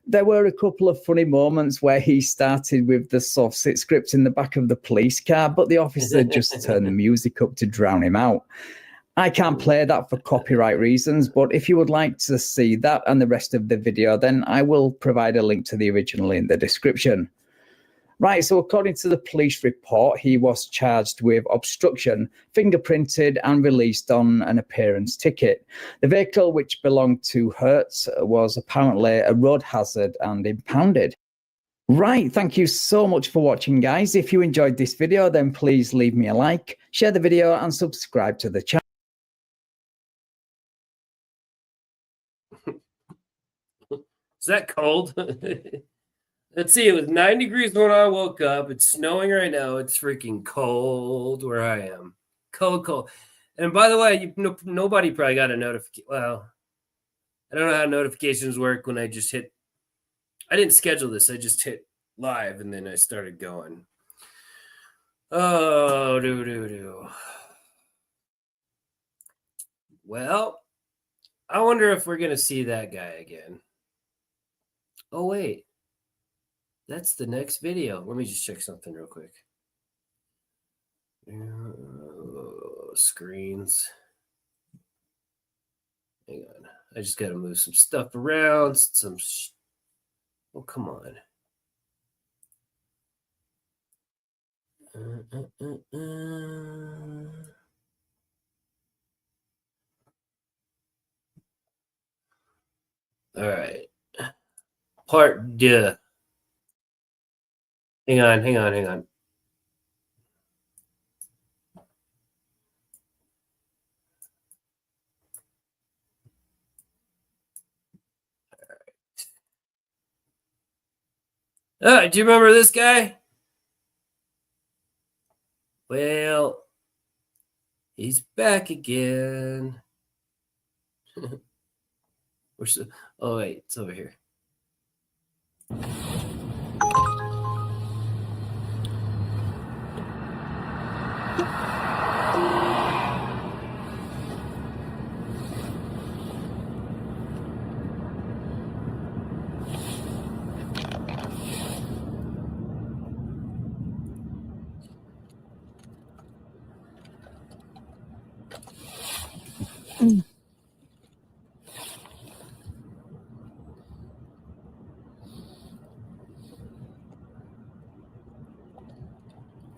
There were a couple of funny moments where he started with the Sovcits script in the back of the police car, but the officer just turned the music up to drown him out. I can't play that for copyright reasons, but if you would like to see that and the rest of the video, then I will provide a link to the original in the description. Right, so according to the police report, he was charged with obstruction, fingerprinted and released on an appearance ticket. The vehicle, which belonged to Hertz, was apparently a road hazard and impounded. Right, thank you so much for watching, guys. If you enjoyed this video, then please leave me a like, share the video and subscribe to the channel. Is that cold? Let's see, it was 9 degrees when I woke up. It's snowing right now. It's freaking cold where I am. Cold. And by the way, nobody probably got a notification. Well, I don't know how notifications work when I just hit. I didn't schedule this. I just hit live and then I started going. Oh, do. Well, I wonder if we're going to see that guy again. Oh, wait. That's the next video. Let me just check something real quick. Screens. Hang on. I just got to move some stuff around. Oh, come on. All right. Part deux. Hang on. Do you remember this guy? Well, he's back again. Oh, wait, it's over here.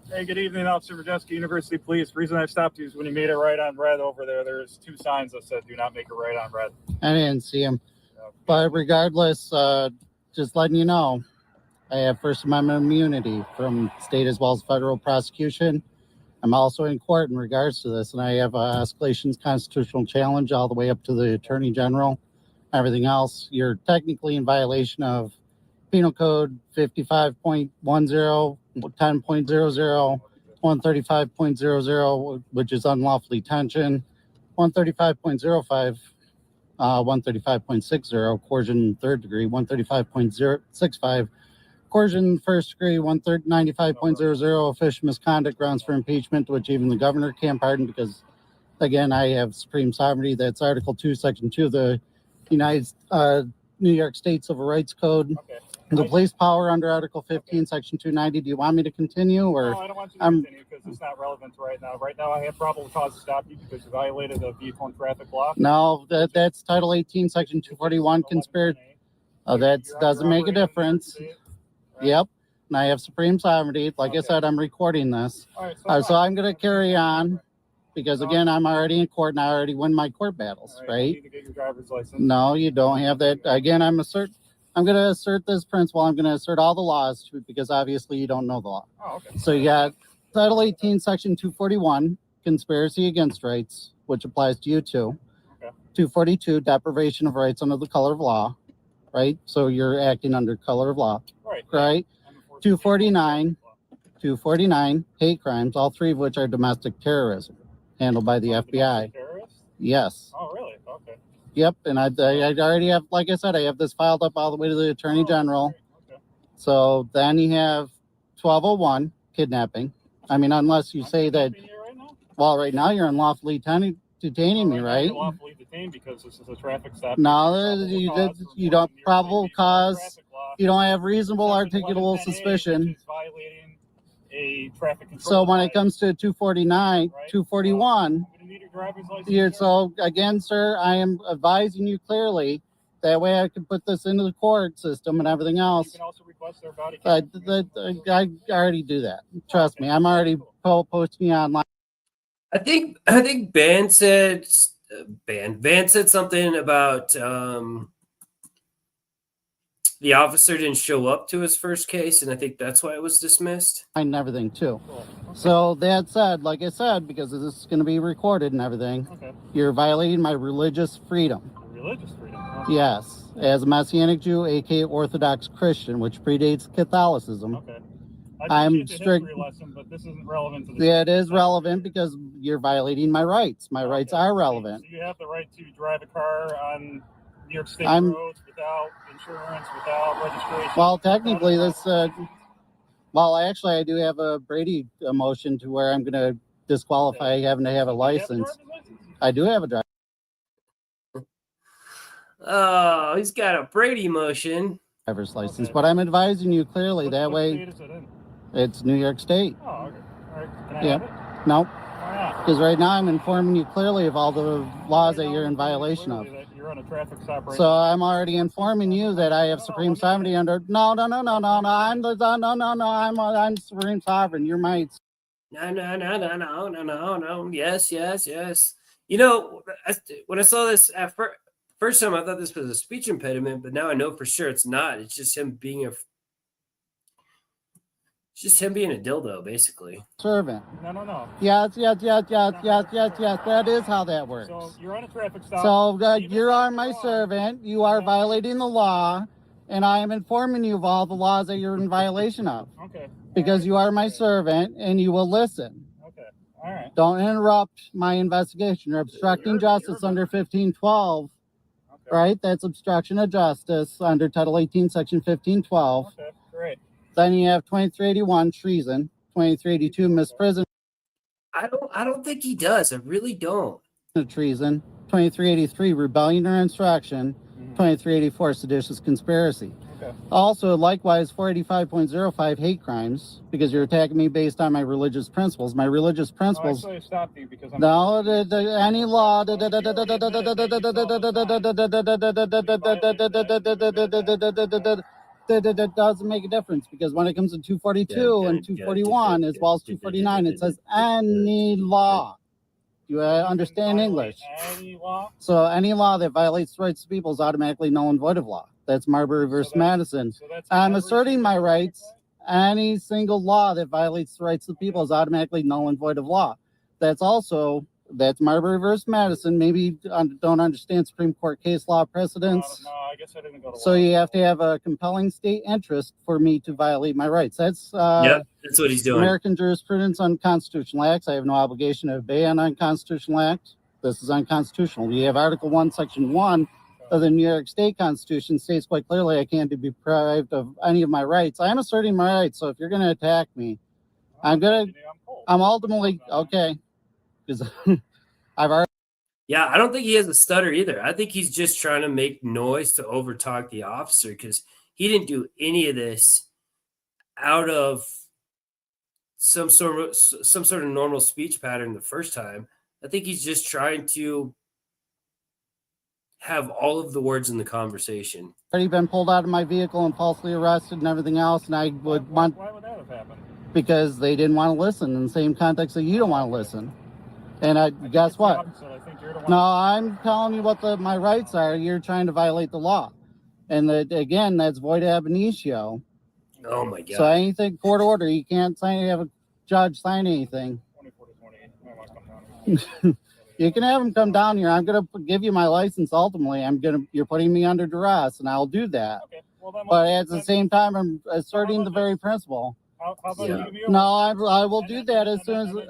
Hey, good evening, Officer Majeski, University Police. The reason I stopped you is when you made a right on red over there. There's 2 signs that said do not make a right on red. I didn't see him. But regardless, just letting you know, I have First Amendment immunity from state as well as federal prosecution. I'm also in court in regards to this, and I have escalations constitutional challenge all the way up to the Attorney General. Everything else, you're technically in violation of Penal Code 55.10, 10.00, 135.00, which is unlawful detention, 135.05, 135.60, coercion 3rd degree, 135.065, coercion 1st degree, 195.00, official misconduct grounds for impeachment, which even the governor can't pardon because, again, I have supreme sovereignty. That's Article 2, Section 2 of the New York State Civil Rights Code. Okay. The police power under Article 15, Section 290. Do you want me to continue, or? No, I don't want you to continue because it's not relevant right now. Right now, I have probable cause to stop you because you violated the vehicle and traffic law. No, that's Title 18, Section 241, conspiracy. That doesn't make a difference. Yep. And I have supreme sovereignty. Like I said, I'm recording this. All right, So I'm going to carry on because, again, I'm already in court and I already win my court battles, You right? need to get your driver's license. No, you don't have that. Again, I'm going to assert this principle. I'm going to assert all the laws because obviously you don't know the law. Oh, okay. So you got Title 18, Section 241, conspiracy against rights, which applies to you too. Okay. 242, deprivation of rights under the color of law, right? So you're acting under color of law, right? 249, hate crimes, all 3 of which are domestic terrorism, handled by the FBI. Terrorist? Yes. Oh, really? Okay. Yep, and I already have, like I said, I have this filed up all the way to the Attorney General. Okay. So then you have 1201, kidnapping. I mean, unless you say that, well, right now you're unlawfully detaining me, right? You're lawfully detained because this is a traffic stop. No, you don't, probable cause, you don't have reasonable articulable suspicion. Violating a traffic control. So when it comes to 249, 241, so again, sir, I am advising you clearly. That way I can put this into the court system and everything else. You can also request their body I already do that. Trust me, I'm already posting online. I think Van said something about the officer didn't show up to his first case, and I think that's why it was dismissed. And everything too. So that said, like I said, because this is going to be recorded and everything, you're violating my religious freedom. Religious freedom? Yes, as a Messianic Jew, aka Orthodox Christian, which predates Catholicism. Okay. I'm strict. Lesson, but this isn't relevant to this. Yeah, it is relevant because you're violating my rights. My rights are relevant. So you have the right to drive a car on New York State roads without insurance, without registration. Well, technically, this. Well, actually, I do have a Brady motion to where I'm going to disqualify having to have a license. I do have a driver's. Oh, he's got a Brady motion. Driver's license, but I'm advising you clearly that way. State is it in? It's New York State. Oh, okay. All right. Can I Yeah. have it? No, Why not? because right now I'm informing you clearly of all the laws that you're in violation of. You're on a traffic stop right So I'm already informing you that I have supreme sovereignty under. No. I'm supreme sovereign. You're my No. Yes. You know, when I saw this at first time, I thought this was a speech impediment, but now I know for sure it's not. It's just him being a dildo, basically. Servant. No. Yes. That is how that works. So you're on a traffic stop. So you are my servant. You are violating the law, and I am informing you of all the laws that you're in violation of. Okay. Because you are my servant, and you will listen. Okay. All right. Don't interrupt my investigation. You're obstructing justice under 1512. Okay. Right? That's obstruction of justice under Title 18, Section 1512. Okay. Great. Then you have 2381 treason, 2382 misprision I don't think he does. I really don't. treason, 2383 rebellion or insurrection, 2384 seditious conspiracy. Okay. Also, likewise, 485.05 hate crimes, because you're attacking me based on my religious principles. My religious principles. I stopped you because I'm No, any law. That doesn't make a difference, because when it comes to 242 and 241 as well as 249, it says any law. You understand English? Any law? So any law that violates the rights of people is automatically null and void of law. That's Marbury versus Madison. I'm asserting my rights. Any single law that violates the rights of the people is automatically null and void of law. That's Marbury versus Madison. Maybe you don't understand Supreme Court case law precedents. No, I guess I didn't go to So you have to have a compelling state interest for me to violate my rights. That's that's what he's doing. American jurisprudence on constitutional acts. I have no obligation to obey an unconstitutional act. This is unconstitutional. You have Article 1, Section 1 of the New York State Constitution states quite clearly I can't be deprived of any of my rights. I am asserting my rights. So if you're going to attack me, I'm ultimately okay. Because I've already. Yeah, I don't think he has a stutter either. I think he's just trying to make noise to overtalk the officer, because he didn't do any of this out of some sort of normal speech pattern the first time. I think he's just trying to have all of the words in the conversation. Already been pulled out of my vehicle and falsely arrested and everything else, and I would want. Why would that have happened? Because they didn't want to listen in the same context that you don't want to listen. And guess what? No, I'm telling you what my rights are. You're trying to violate the law. And again, that's void ab initio. Oh my God. So anything court order, you can't have a judge sign anything. You can have him come down here. I'm going to give you my license ultimately. You're putting me under duress, and I'll do that. Okay. Well, then, but at the same time, I'm asserting the very principle. How about you give me No, I will do that as soon as. No,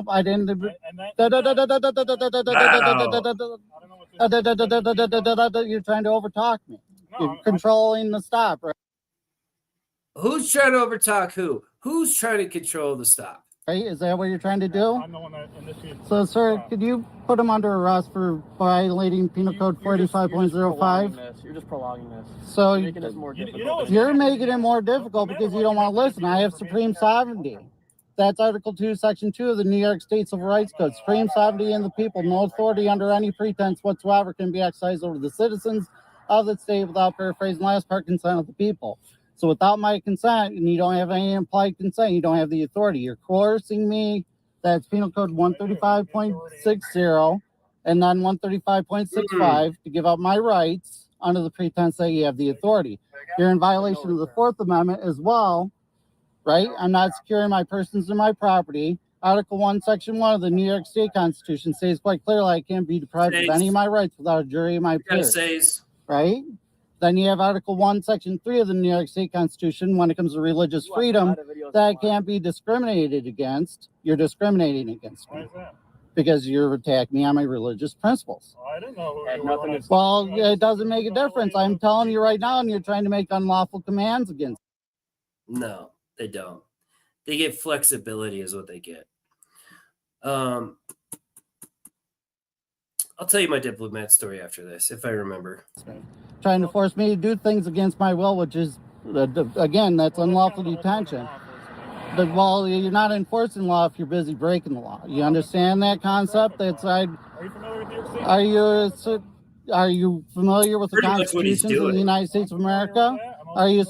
I didn't. You're trying to overtalk me. You're controlling the stop, right? Who's trying to overtalk who? Who's trying to control the stop? Right? Is that what you're trying to do? I'm the one that initiated. So, sir, could you put him under arrest for violating Penal Code 485.05? You're just prolonging this. So you're making this more difficult. You're making it more difficult because you don't want to listen. I have supreme sovereignty. That's Article 2, Section 2 of the New York State Civil Rights Code. Supreme sovereignty in the people. No authority under any pretense whatsoever can be exercised over the citizens of the state without paraphrasing the last part, consent of the people. So without my consent, and you don't have any implied consent, you don't have the authority. You're coercing me. That's Penal Code 135.60 and then 135.65 to give up my rights under the pretense that you have the authority. You're in violation of the Fourth Amendment as well, right? I'm not securing my persons and my property. Article 1, Section 1 of the New York State Constitution says quite clearly I can't be deprived of any of my rights without a jury of my peers. Right? Then you have Article 1, Section 3 of the New York State Constitution when it comes to religious freedom that can't be discriminated against. You're discriminating against me. Why is that? Because you're attacking me on my religious principles. Well, I didn't know who you were. Well, it doesn't make a difference. I'm telling you right now, and you're trying to make unlawful commands against me. No, they don't. They get flexibility is what they get. I'll tell you my diplomat story after this, if I remember. Trying to force me to do things against my will, which is, again, that's unlawful detention. But, well, you're not enforcing law if you're busy breaking the law. You understand that concept? That's Are you familiar with New York State? Are you? Are you familiar with the Pretty much what he's constitutions of the doing. United States of America? Are you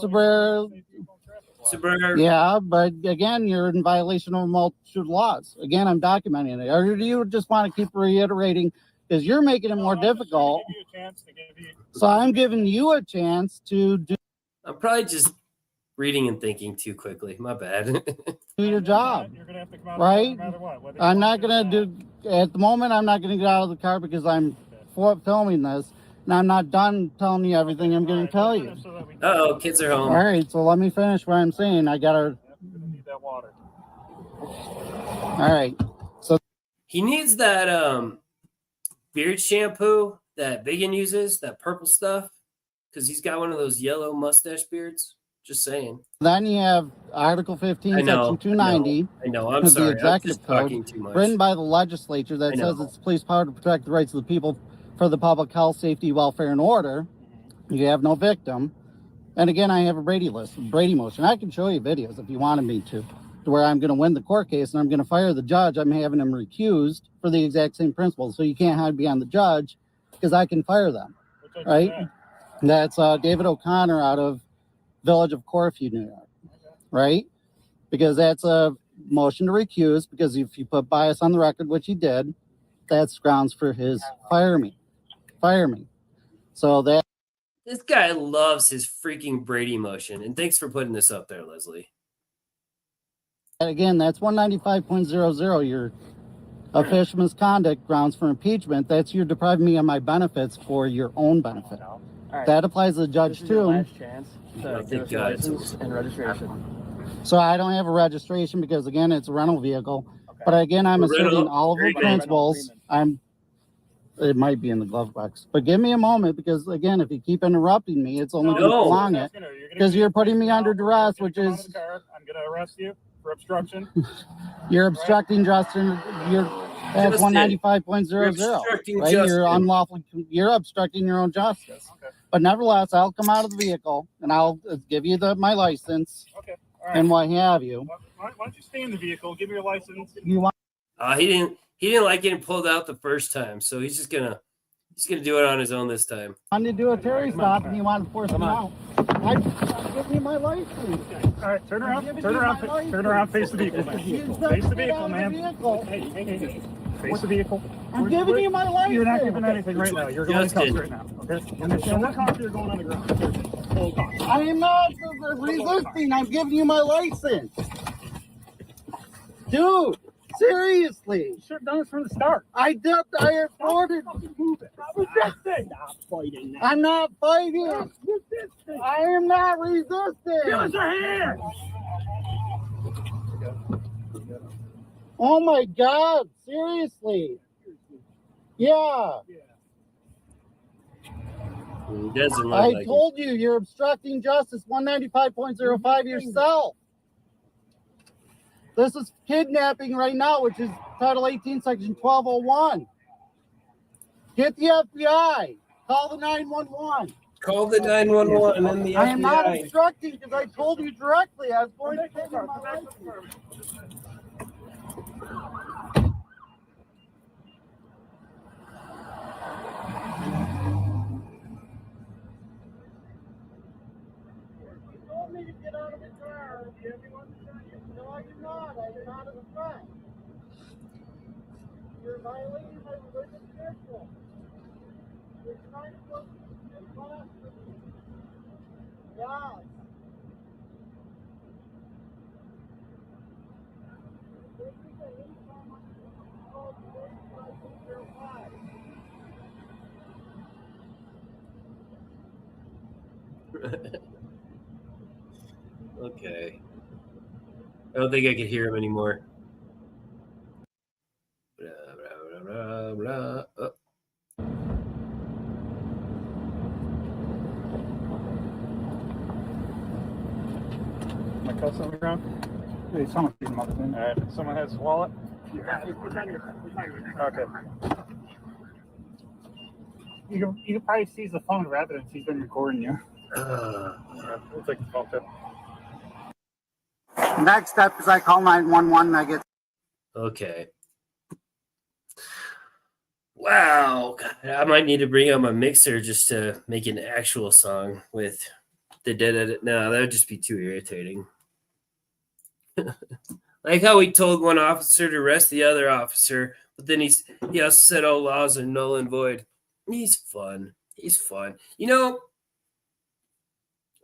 Yeah, but again, you're in violation of multitude of laws. Again, I'm documenting it. Or do you just want to keep reiterating? Because you're making it more difficult. So I'm giving you a chance to do I'm probably just reading and thinking too quickly. My bad. your job, right? I'm not going to do, at the moment, I'm not going to get out of the car because I'm filming this. And I'm not done telling you everything I'm going to tell you. Uh-oh, kids are home. All right, so let me finish what I'm saying. I got to... All right. So he needs that beard shampoo that Biggin uses, that purple stuff, because he's got one of those yellow mustache beards. Just saying. Then you have Article 15, Section 290. I know. I'm of sorry. the Executive Code, talking too much. written by the legislature that says it's the police power to protect the rights of the people for the public health, safety, welfare, and order. You have no victim. And again, I have a Brady motion. I can show you videos if you wanted me to where I'm going to win the court case and I'm going to fire the judge. I'm having him recused for the exact same principle. So you can't hide behind the judge because I can fire them, right? That's David O'Connor out of Village of Corfu, New York, right? Because that's a motion to recuse, because if you put bias on the record, which he did, that's grounds for his fire me. So that This guy loves his freaking Brady motion. And thanks for putting this up there, Leslie. again, that's 195.00. Your official misconduct grounds for impeachment. That's you're depriving me of my benefits for your own benefit. That applies to the judge too. Last chance to give us your license and registration. So I don't have a registration because again, it's a rental vehicle. Okay. But again, I'm asserting all of the principles. It might be in the glove box, but give me a moment because again, if you keep interrupting me, it's only going to prolong it because you're putting me under duress, which is I'm going to arrest you for obstruction. You're obstructing justice. You're at 195.00. Right? You're unlawful. You're obstructing your own justice. Okay. But nevertheless, I'll come out of the vehicle and I'll give you my license. Okay. All right. And what have you. Why don't you stay in the vehicle? Give me your license. You want? He didn't like getting pulled out the first time, so he's gonna do it on his own this time. I wanted to do a Terry stop and you want to force me out. I'm giving you my license. All right, turn around, face the vehicle, man. Face the vehicle, man. Hey. Face the vehicle. I'm giving you my license. You're not giving anything right now. You're going to cuffs right now. Okay? And there's no cops, you're going on the ground. I am not resisting. I'm giving you my license. Dude, seriously. You should have done it from the start. I did. I reported. I'm not fighting. I am not resisting. Give us your hand. Oh my God! Seriously? Yeah. He doesn't look I like told you you're obstructing justice. 195.05 yourself. This is kidnapping right now, which is Title 18, Section 1201. Get the FBI. Call the 911. Call the 911 and the FBI. I am not obstructing because I told you directly I was going to take my license. You told me to get out of the car. No, I did not. I did not obstruct. You're violating my religious ritual. You're trying to put and blasphemy. Yes. Okay. I don't think I can hear him anymore. Blah, blah, blah, blah, blah. My cuffs on the ground? Hey, someone beat him up. All right. Someone has his wallet? Okay. You can probably seize the phone of evidence. He's been recording you. We'll take the phone tip. Next step is I call 911 and I get... Okay. Wow. God, I might need to bring out my mixer just to make an actual song with the dead. No, that would just be too irritating. Like how he told one officer to arrest the other officer, but then he also said all laws are null and void. He's fun. He's fun. You know,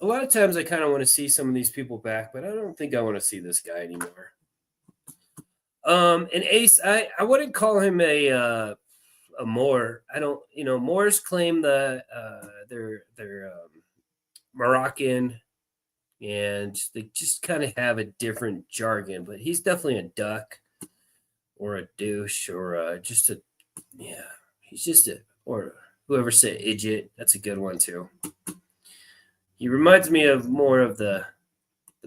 a lot of times I kind of want to see some of these people back, but I don't think I want to see this guy anymore. And Ace, I wouldn't call him a Moor. I don't, Moors claim they're Moroccan, and they just kind of have a different jargon. But he's definitely a duck, or a douche, or he's just or whoever said idiot. That's a good one too. He reminds me of more of the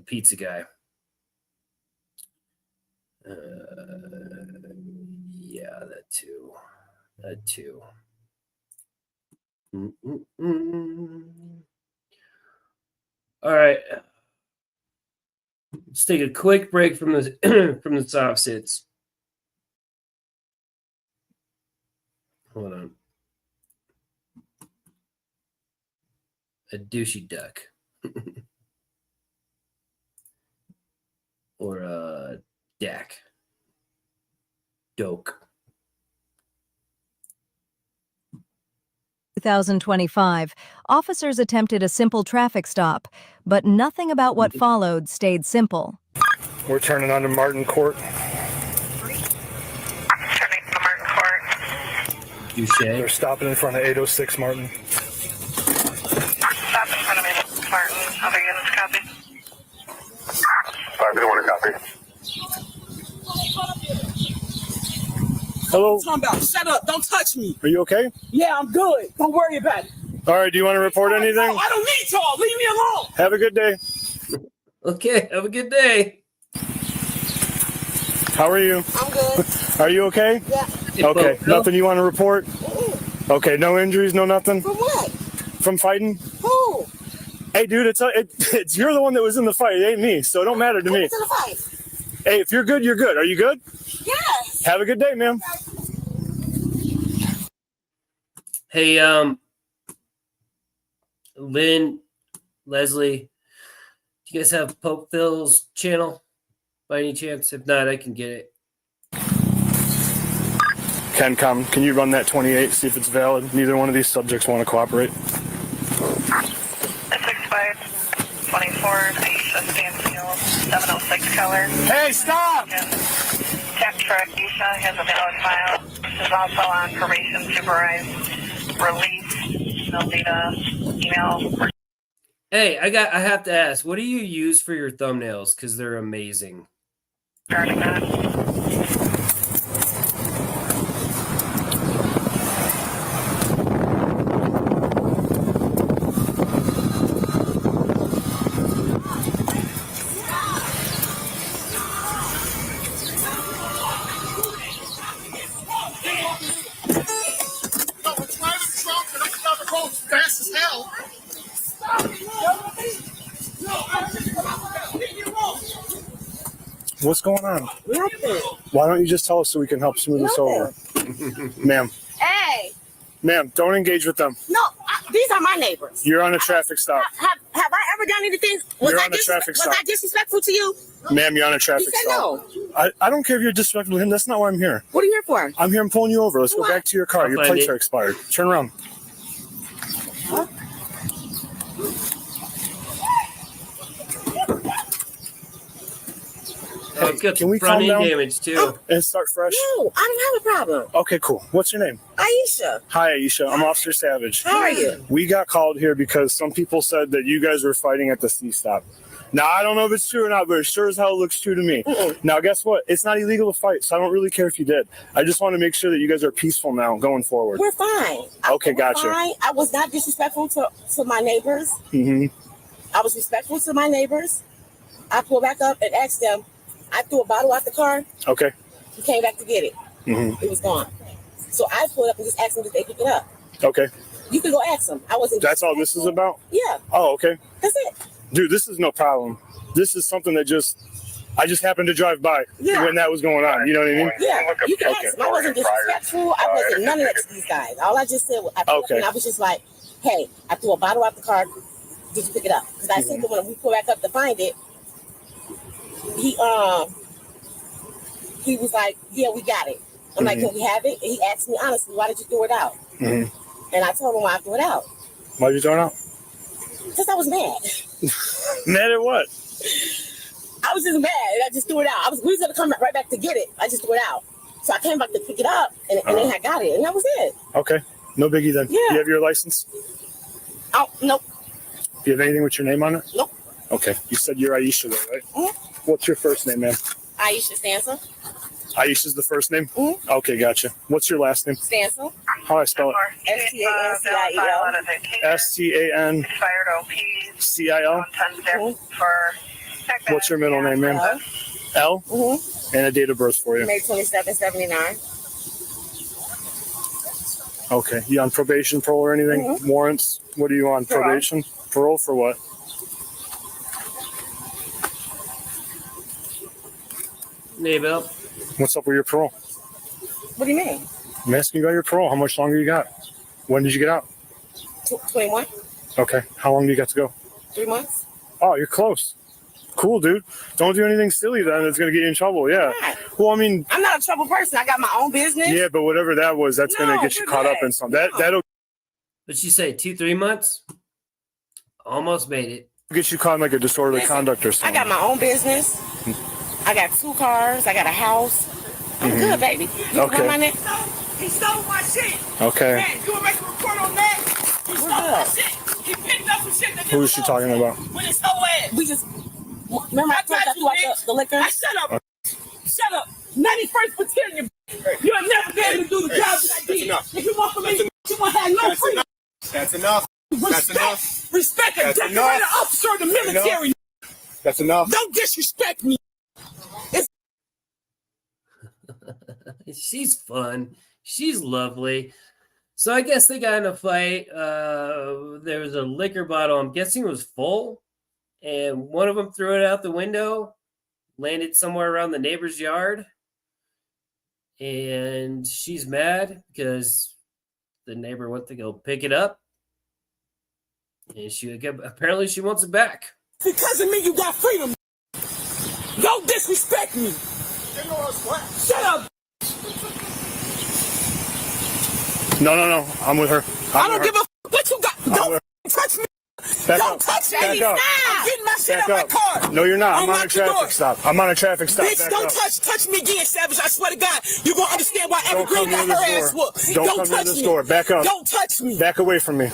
pizza guy. Yeah, that too. All right. Let's take a quick break from the from the Sovcits. Hold on. A douchey duck. Or a Dak. Doke. 2025, officers attempted a simple traffic stop, but nothing about what followed stayed simple. We're turning onto Martin Court. Turning to Martin Court. They're stopping in front of 806 Martin. Stop in front of 806 Martin. Other units copy. 501 copy. Hello? Talking about, shut up, don't touch me. Are you okay? Yeah, I'm good. Don't worry about it. All right, do you want to report anything? No, I don't need y'all. Leave me alone. Have a good day. Okay, have a good day. How are you? I'm good. Are you okay? Yeah. Okay, nothing you want to report? Okay, no injuries, no nothing? From what? From fighting? Who? Hey, dude, it's you're the one that was in the fight. It ain't me, so it don't matter to me. Who's in the fight? Hey, if you're good, you're good. Are you good? Yes. Have a good day, ma'am. Hey, Lynn, Leslie, do you guys have Pope Phil's channel by any chance? If not, I can get it. CANCOM, can you run that 28, see if it's valid? Neither one of these subjects want to cooperate. 6524, Aisha Stansfield, 706 color. Hey, stop! Check for Aisha has a valid file. She's also on probation supervised release. They'll need a email. Hey, I have to ask, what do you use for your thumbnails? Because they're amazing. Regarding that. Fast as hell. What's going on? Nothing. Why don't you just tell us so we can help smooth this over? Ma'am. Hey. Ma'am, don't engage with them. No, these are my neighbors. You're on a traffic stop. Have I ever done anything? You're on a traffic stop. Was I disrespectful to you? Ma'am, you're on a You traffic said stop. no. I don't care if you're disrespectful to him. That's not why I'm here. What are you here for? I'm here. I'm pulling you over. Let's go back to your car. Your plates are expired. Turn around. Huh? Oh, it's got Can we front calm end down damage too. and start fresh? No, I don't have a problem. Okay, cool. What's your name? Aisha. Hi, Aisha. I'm Officer Savage. How are you? We got called here because some people said that you guys were fighting at the C-stop. Now, I don't know if it's true or not, but it sure as hell looks true to me. Now, guess what? It's not illegal to fight, so I don't really care if you did. I just want to make sure that you guys are peaceful now going forward. We're fine. Okay, gotcha. Fine. I was not disrespectful to my neighbors. Mm-hmm. I was respectful to my neighbors. I pulled back up and asked them. I threw a bottle out the car. Okay. He came back to get it. Mm-hmm. It was gone. So I pulled up and just asked them if they pick it up. Okay. You can go ask them. I wasn't. That's all this is about? Yeah. Oh, okay. That's it. Dude, this is no problem. This is something that just I just happened to drive by when that was going on. You know what I mean? Yeah, you can ask. I wasn't disrespectful. I wasn't none of that to these guys. All I just said was, I was just like, hey, I threw a bottle out the car. Did you pick it up? Because I think when we pull back up to find it, he was like, yeah, we got it. I'm like, can we have it? And he asked me honestly, why did you throw it out? And I told him why I threw it out. Why did you throw it out? Because I was mad. Mad at what? I was just mad, and I just threw it out. We was gonna come right back to get it. I just threw it out. So I came back to pick it up, and then I got it, and that was it. Okay, no biggie then. Yeah. Do you have your license? Oh, nope. Do you have anything with your name on it? Nope. Okay, you said you're Aisha though, right? What's your first name, man? Aisha Stanza. Aisha's the first name? Okay, gotcha. What's your last name? Stanza. How do I spell it? Stanciel. STANCIL? What's your middle name, man? L? And a date of birth for you. May 2779. Okay. You on probation, parole, or anything? Warrants? What are you on? Parole. Probation? Parole for what? Name up. What's up with your parole? What do you mean? I'm asking you about your parole. How much longer you got? When did you get out? 21. Okay. How long do you got to go? 3 months. Oh, you're close. Cool, dude. Don't do anything silly then. It's going to get you in trouble. Yeah. Right. Well, I mean. I'm not a trouble person. I got my own business. Yeah, but whatever that was, that's going to get you caught up in something. That'll. What'd she say? 2-3 months? Almost made it. Get you caught in like a disorderly conduct or something. I got my own business. I got 2 cars. I got a house. I'm good, baby. You Okay. got my name? He stole my shit. Okay. Man, you want to make a report on that? He stole my shit. He picked up some shit that Who is she talking about? when it's so ass. We just remember I told you about the liquor. I shut up. Shut up. 91st Battalion. You'll never be able to do the job that I did. If you want from me, you won't have no freedom. That's enough. That's enough. Respect a That's decorated enough. officer of the military. That's enough. Don't disrespect me. She's fun. She's lovely. So I guess they got in a fight. There was a liquor bottle. I'm guessing it was full. And one of them threw it out the window, landed somewhere around the neighbor's yard. And she's mad because the neighbor went to go pick it up. And apparently she wants it back. Because of me, you got freedom. Don't disrespect me. Shut up. No. I'm with her. I don't give a what you got. Don't touch me. Don't touch me. I'm getting my shit out my car. No, you're not. I'm on a Unlock the door. traffic stop. I'm on a traffic stop. Bitch, Back don't up. touch me again, Savage. I swear to God, you're going to understand why Don't Evergreen come got near her this ass door. whooped. Don't come near touch this me. door. Back up. Don't touch me. Back away from me.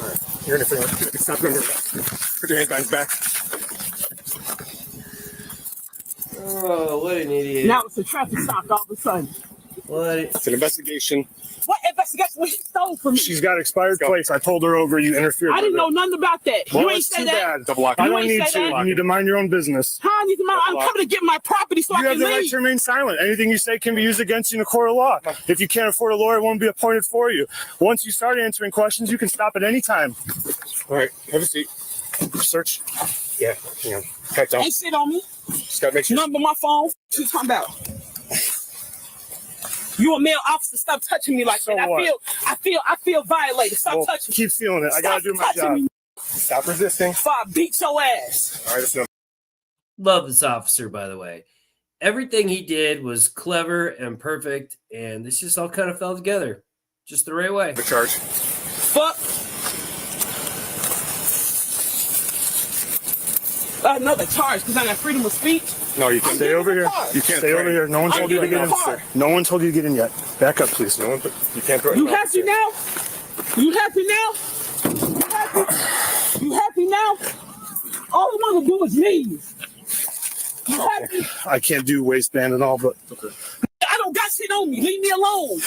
You're gonna figure it. Stop going back. Put your hands behind his back. Oh, what an idiot. Now it's a traffic stop all of a sudden. What? It's an investigation. What investigation? What he stole from me? She's got expired plates. I pulled her over. You interfered. I didn't with know it. nothing about that. Well, You ain't it's say too that. bad. I don't You need ain't to. say that. You need to mind your own business. How I need to mind? I'm coming to get my property so I You have can the right leave. to remain silent. Anything you say can be used against you in a court of law. If you can't afford a lawyer, it won't be appointed for you. Once you start answering questions, you can stop at any time. All right, have a seat. Search. Yeah, hang on. Cut down. Ain't shit on me. Just gotta make sure. Number my phone. What you talking about? You a male officer? Stop touching me like So that. what? I feel violated. Stop Well, touching me. keep feeling it. I gotta do my touching job. me. Stop resisting. Before I beat your ass. All right, that's enough. Love this officer, by the way. Everything he did was clever and perfect, and this just all kind of fell together just the right way. The charge. Fuck. Another charge because I got freedom of speech. No, you can Stay over here. You can't Stay over here. No one told you to get in. No one told you to get in yet. Back up, please. No one, but you can't throw it. You happy now? You happy now? You happy now? All I want to do is leave. You happy? I can't do waistband and all, but I don't got shit on me. Leave me alone.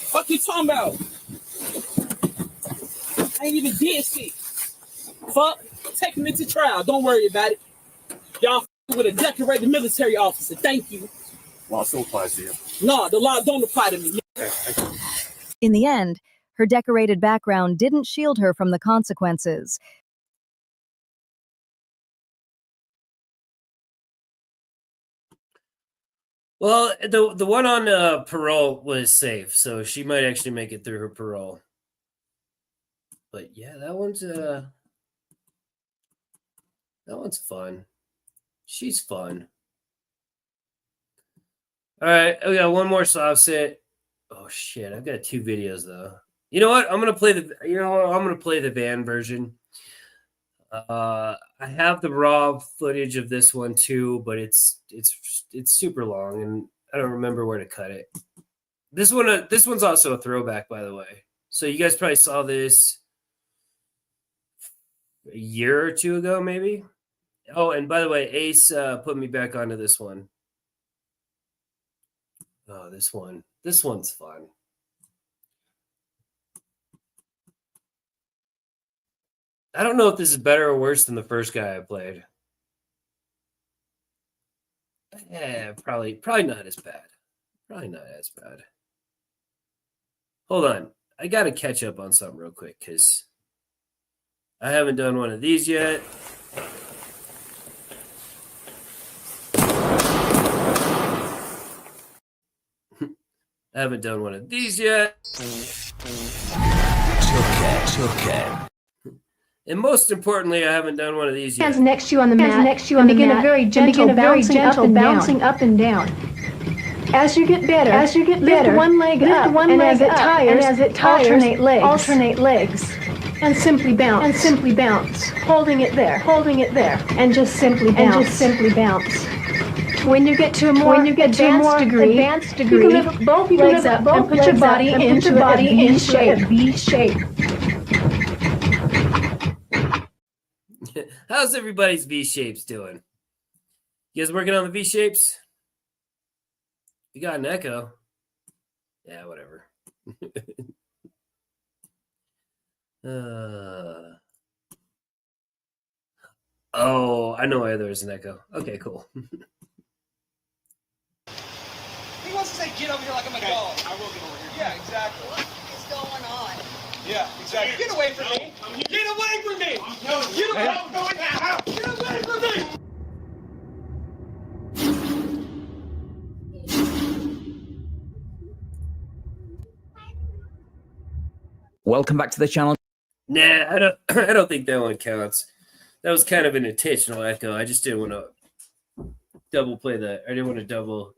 Fuck you talking about? I ain't even did shit. Fuck. Take me to trial. Don't worry about it. Y'all with a decorated military officer. Thank you. Law still applies to you. No, the law don't apply to me. In the end, her decorated background didn't shield her from the consequences. Well, the one on parole was safe, so she might actually make it through her parole. But yeah, that one's fun. She's fun. All right, we got one more Sovcit. Oh shit, I've got 2 videos though. You know what? I'm gonna play the van version. I have the raw footage of this one too, but it's super long and I don't remember where to cut it. This one's also a throwback, by the way. So you guys probably saw this a year or 2 ago, maybe. Oh, and by the way, Ace put me back onto this one. Oh, this one's fun. I don't know if this is better or worse than the first guy I played. Yeah, probably not as bad. Probably not as bad. Hold on. I got to catch up on something real quick because I haven't done one of these yet. I haven't done one of these yet. Okay. And most importantly, I haven't done one of these yet. Hands next to you on the mat. Next to you on the mat. Begin a very gentle bouncing up and down. As you get better, lift one leg up, and as it tires, alternate legs. And simply bounce. Holding it there. And just simply bounce. When you get to a more advanced degree, you can lift both legs up and put your body into a V shape. How's everybody's V shapes doing? You guys working on the V shapes? You got an echo. Yeah, whatever. Oh, I know why there was an echo. Okay, cool. He wants to say, get over here like I'm a dog. I will get over here. Yeah, exactly. What is going on? Yeah, exactly. Get away from me. Get away from me. Get away from me. Welcome back to the channel. Nah, I don't think that one counts. That was kind of an intentional echo. I just didn't want to double play that. I didn't want to double.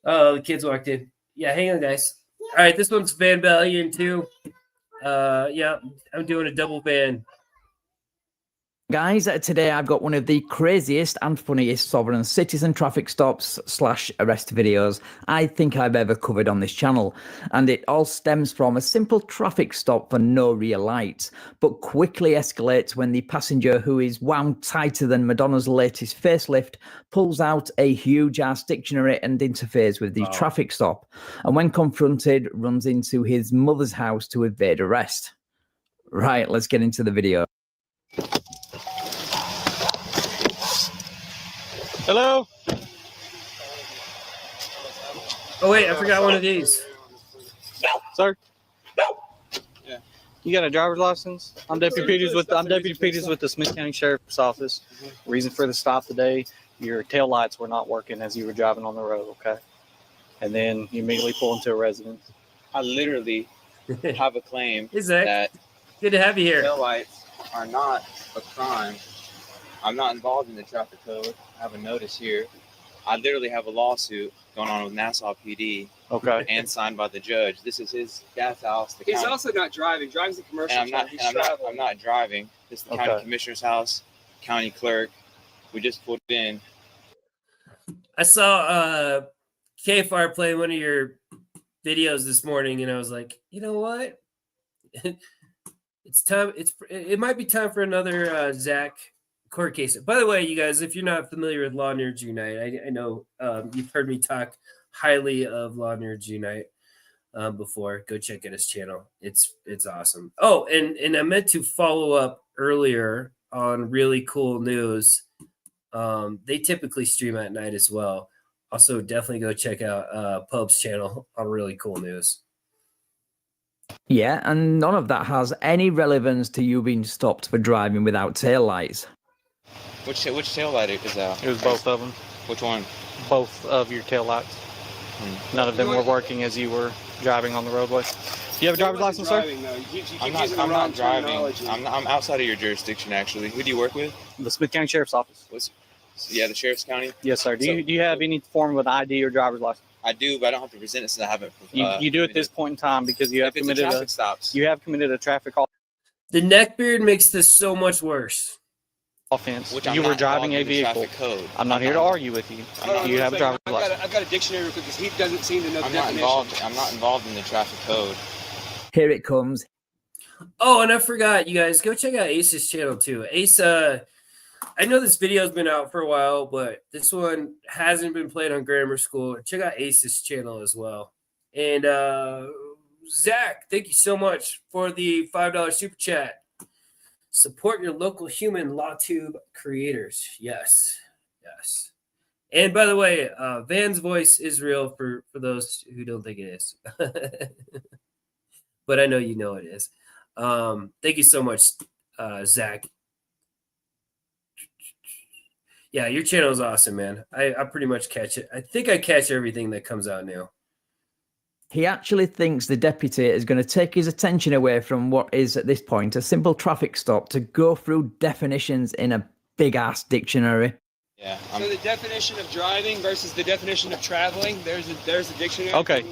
Oh, the kids walked in. Yeah, hang on, guys. All right, this one's Van Valiant too. Yeah, I'm doing a double van. Guys, today I've got one of the craziest and funniest sovereign citizen traffic stops / arrest videos I think I've ever covered on this channel. And it all stems from a simple traffic stop for no real lights, but quickly escalates when the passenger, who is wound tighter than Madonna's latest facelift, pulls out a huge ass dictionary and interferes with the traffic stop. And when confronted, runs into his mother's house to evade arrest. Right, let's get into the video. Hello? Oh wait, I forgot one of these. Sir? Yeah. You got a driver's license? I'm Deputy Peters with the Smith County Sheriff's Office. Reason for the stop today, your tail lights were not working as you were driving on the road, okay? And then you immediately pull into a residence. I literally have a claim that good to have you here. Tail lights are not a crime. I'm not involved in the traffic code. I have a notice here. I literally have a lawsuit going on with Nassau PD. Okay. And signed by the judge. This is his dad's house. He's county. Also not driving. Driving's a commercial. And I'm not driving. This is the county commissioner's house, county clerk. We just put it in. I saw KFR play one of your videos this morning, and I was like, you know what? It's time. It might be time for another Zach court case. By the way, you guys, if you're not familiar with Law Nerds Unite, I know you've heard me talk highly of Law Nerds Unite before. Go check out his channel. It's awesome. Oh, and I meant to follow up earlier on Really Cool News. They typically stream at night as well. Also, definitely go check out Pub's channel on Really Cool News. Yeah, and none of that has any relevance to you being stopped for driving without taillights. Which tail light is that? It was both of them. Which one? both of your tail lights. None of them were working as you were driving on the roadway. Do you have a driver's license, sir? I'm not driving. I'm outside of your jurisdiction, actually. Who do you work with? The Smith County Sheriff's Office. Yeah, the Sheriff's County? Yes, sir. Do you have any form of an ID or driver's license? I do, but I don't have to present it since I haven't. You do at this point in time because you have committed you have committed a traffic The neckbeard makes this so much worse. offense. You were driving a vehicle. I'm not here to argue with you. You have a driver's license. I've got a dictionary real quick because he doesn't seem to know the I'm not definition. I'm not involved in the traffic code. Here it comes. Oh, and I forgot, you guys, go check out Ace's channel too. Ace, I know this video's been out for a while, but this one hasn't been played on Grammar School. Check out Ace's channel as well. And Zach, thank you so much for the $5 super chat. Support your local human LawTube creators. Yes. Yes. And by the way, Van's voice is real for those who don't think it is. But I know you know it is. Thank you so much, Zach. Yeah, your channel is awesome, man. I pretty much catch it. I think I catch everything that comes out now. He actually thinks the deputy is going to take his attention away from what is, at this point, a simple traffic stop to go through definitions in a big-ass dictionary. Yeah. So the definition of driving versus the definition of traveling, there's a dictionary. Okay,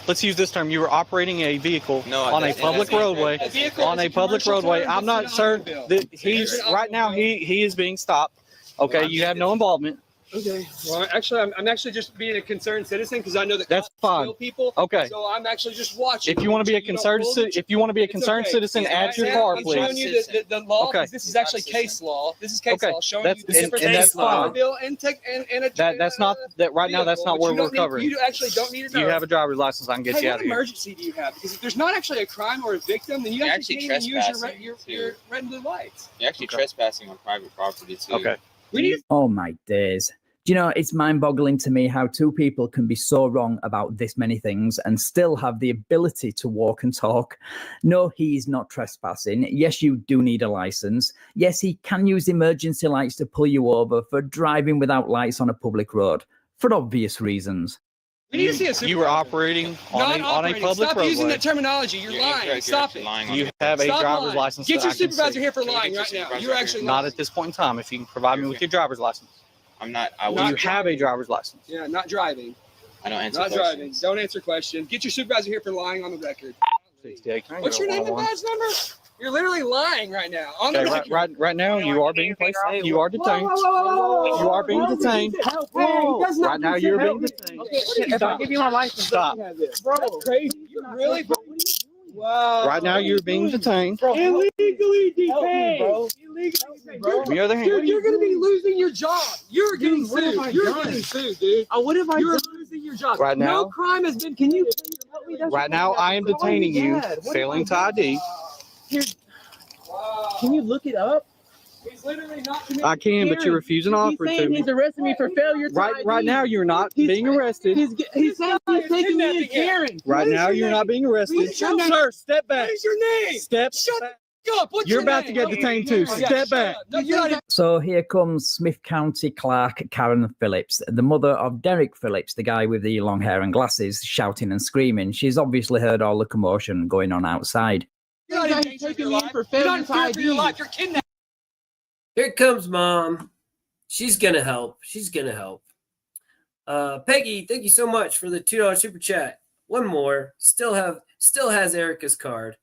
let's use this term. You were operating a vehicle on a public roadway. On a public roadway. I'm not, sir. He's right now. He is being stopped. Okay, you have no involvement. Okay. Well, actually, I'm actually just being a concerned citizen because I know that that's fine. People. Okay. So I'm actually just watching. If you want to be a concerned citizen, add your car, please. I'm showing you the law. Okay. This is actually case law. This is case law showing you the different case law. Bill and That's not that right now. That's not where we're covering. You actually don't need to know. You have a driver's license. I can get you out of here. What emergency do you have? Because if there's not actually a crime or a victim, then you actually can't even use your red and blue lights. You're actually trespassing on private property too. Okay. Oh my days. Do you know, it's mind-boggling to me how two people can be so wrong about this many things and still have the ability to walk and talk. No, he's not trespassing. Yes, you do need a license. Yes, he can use emergency lights to pull you over for driving without lights on a public road, for obvious reasons. We need to see a supervisor. You were operating on a public roadway. Stop using that terminology. You're lying. Stop it. You have a driver's license. Get your supervisor here for lying right now. You're actually not at this point in time. If you can provide me with your driver's license. I'm not. You have a driver's license. Yeah, not driving. I don't answer questions. Not driving. questions. Don't answer questions. Get your supervisor here for lying on the record. What's your name and badge number? You're literally lying right now. Okay, right now you are being placed. You are detained. You are being detained. Right now you're being detained. If I give you my license, stop. Bro, crazy. You really? Wow. Right now you're being detained. Illegally detained. On the other hand, Dude, you're going to be losing your job. You're getting sued. You're getting sued, dude. What have I done? You're losing your job. Right now. No crime has been. Can you? Right now I am detaining you, failing to ID. Can you look it up? He's literally not. I can, but you're refusing to offer it to me. He's arresting me for failure to ID. Right now you're not being arrested. He's saying he's taking me to Karen. Right now you're not being arrested. Sir, step back. What is your name? Step back. Up. What's You're your about name? to get detained too. Step back. No, you're not. So here comes Smith County Clerk Karen Phillips, the mother of Derek Phillips, the guy with the long hair and glasses, shouting and screaming. She's obviously heard all the commotion going on outside. You're not taking me for failure to ID. You're kidnapped. Here comes Mom. She's gonna help. She's gonna help. Peggy, thank you so much for the $2 super chat. One more. Still has Erica's card.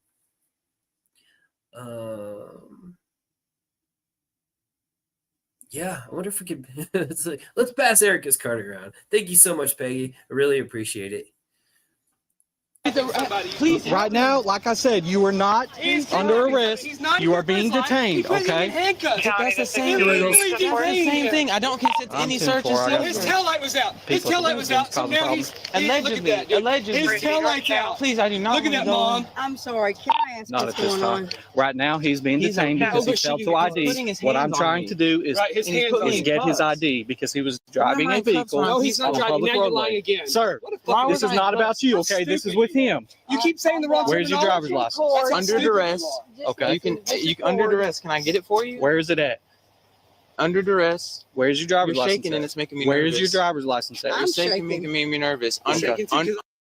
Yeah, I wonder if we could. It's like, let's pass Erica's card around. Thank you so much, Peggy. I really appreciate it. Please. Right now, like I said, you are not under arrest. You are being detained, okay? That's the same thing. I don't consent to any search and seizure. His taillight was out. His taillight was out. So now he's allegedly. His taillight's out. Please, I do not. Look at that, Mom. I'm sorry. Can I ask Not what's at this going time. on? Right now, he's being detained because he failed to ID. What I'm trying to do is get his ID because he was driving a vehicle No, he's not on a driving. public Now you're lying roadway. again. Sir, this is not about you, okay? This is with him. You keep saying the wrong. Where's your driver's license? Under duress. Okay. You can under duress. Can I get it for you? Where is it at? under duress. Where's your driver's You're license? shaking at? and it's making me Where's nervous. your driver's license? At? You're shaking, making me nervous.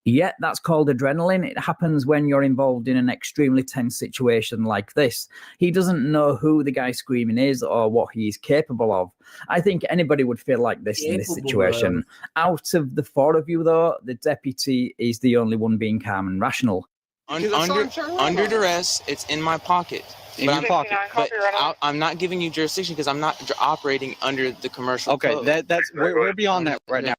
Yeah, that's called adrenaline. It happens when you're involved in an extremely tense situation like this. He doesn't know who the guy screaming is or what he's capable of. I think anybody would feel like this in this situation. Out of the four of you, though, the deputy is the only one being calm and rational. Under duress, it's in my pocket. In your pocket. But I'm not giving you jurisdiction because I'm not operating under the commercial Okay, code. we're beyond that right now.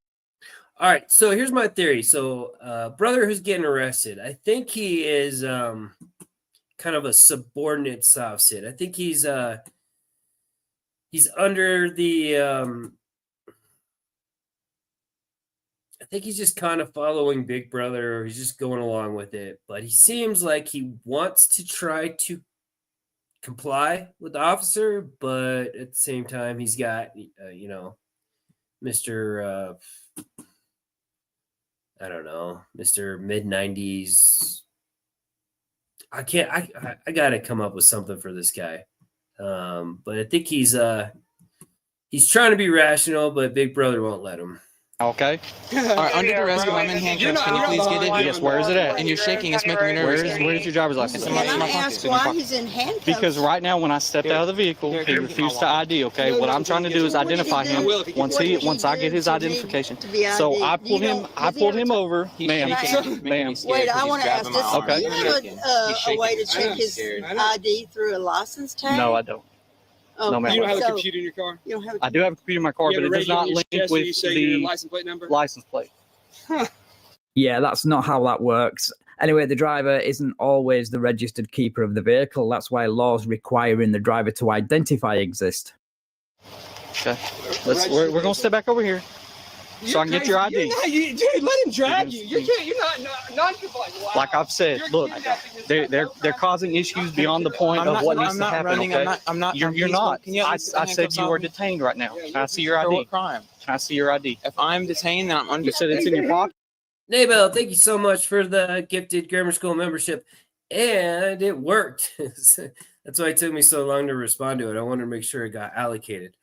All right, so here's my theory. So, brother who's getting arrested, I think he is kind of a subordinate Sovcit. I think he's under the. I think he's just kind of following Big Brother, or he's just going along with it. But he seems like he wants to try to comply with the officer, but at the same time, he's got Mr. I don't know, Mr. mid-90s. I gotta come up with something for this guy. But I think he's trying to be rational, but Big Brother won't let him. Okay. All right, under duress, I'm in handcuffs. Can you please get it? Yes, where is it at? And you're shaking, it's making me nervous. Where's your driver's license? It's in my Ask pocket. why he's in handcuffs. Because right now, when I stepped out of the vehicle, he refused to ID. Okay, what I'm trying to do is identify him. Once I get his identification, so I pulled him over, ma'am. Wait, I want to ask this. Okay. Do you have a way to check his ID through a license tag? No, I don't. Oh, No, ma'am. You don't have a computer in your car? You don't have I do have a computer in my car, but it does not link with the license plate number. License plate. Yeah, that's not how that works. Anyway, the driver isn't always the registered keeper of the vehicle. That's why laws requiring the driver to identify exist. Okay. We're going to step back over here so I can get your ID. Dude, let him drag you. You're not non-compliant. Like I've said, look, they're causing issues beyond the point of what needs to happen. Okay? You're not. I said you are detained right now. Can I see your ID? For what crime? Can I see your ID? If I'm detained, then I'm under. You said it's in your pocket. Naybell, thank you so much for the gifted grammar school membership. And it worked. That's why it took me so long to respond to it. I wanted to make sure it got allocated.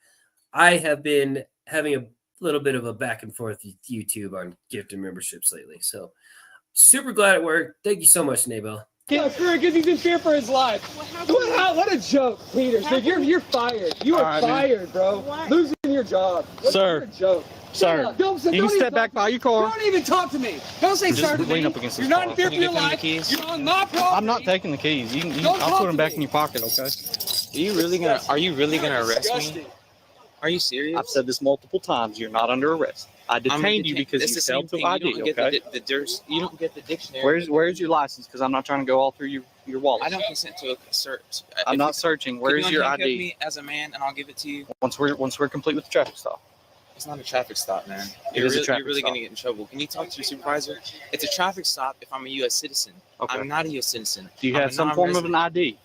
I have been having a little bit of a back and forth with YouTube on gifted memberships lately. So super glad it worked. Thank you so much, Naybell. Yeah, because he's in fear for his life. What a joke, Peter. Dude, you're fired. You are fired, bro. Losing your job. Sir. What a joke. Sir, you can step back by your car. Don't even talk to me. Don't say sir to me. Lean up against You're this not in fear for your life. You're on my property. I'm not taking the keys. I'll put them back in your pocket, okay? Are you really gonna arrest me? Are you serious? I've said this multiple times. You're not under arrest. I detained you because you failed to ID. You don't get the dictionary. Where's your license? Because I'm not trying to go all through your wallet. I don't consent to a search. I'm not searching. Where's your handcuff ID? Me as a man, and I'll give it to you. Once we're complete with the traffic stop. It's not a traffic stop, man. It is a traffic You're really stop. gonna get in trouble. Can you talk to your supervisor? It's a traffic stop if I'm a U.S. citizen. Okay. I'm not a U.S. citizen. Do you have some form of an ID?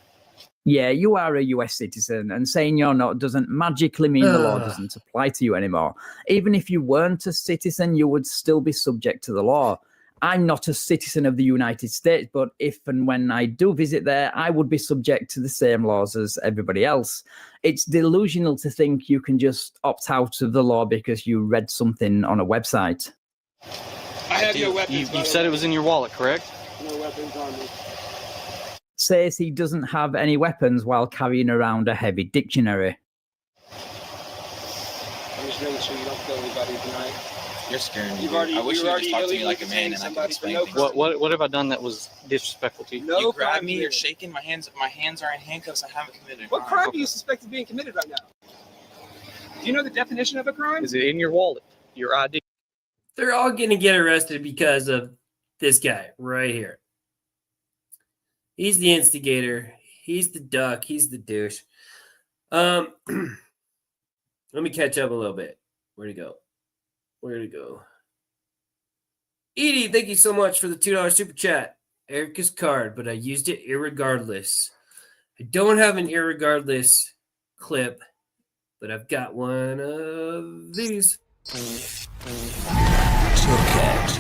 Yeah, you are a US citizen, and saying you're not doesn't magically mean the law doesn't apply to you anymore. Even if you weren't a citizen, you would still be subject to the law. I'm not a citizen of the United States, but if and when I do visit there, I would be subject to the same laws as everybody else. It's delusional to think you can just opt out of the law because you read something on a website. I have no weapons. You said it was in your wallet, correct? No weapons on me. Says he doesn't have any weapons while carrying around a heavy dictionary. I'm just making sure you don't kill anybody tonight. You're scaring me. I wish you would just talk to me like a man and I could explain things. What have I done that was disrespectful to you? You grabbed me. You're shaking my hands. My hands are in handcuffs. I haven't committed a crime. What crime do you suspect is being committed right now? Do you know the definition of a crime? Is it in your wallet? Your ID? They're all going to get arrested because of this guy right here. He's the instigator. He's the duck. He's the douche. Let me catch up a little bit. Where'd he go? Edie, thank you so much for the $2 super chat. Erica's card, but I used it irregardless. I don't have an irregardless clip, but I've got one of these.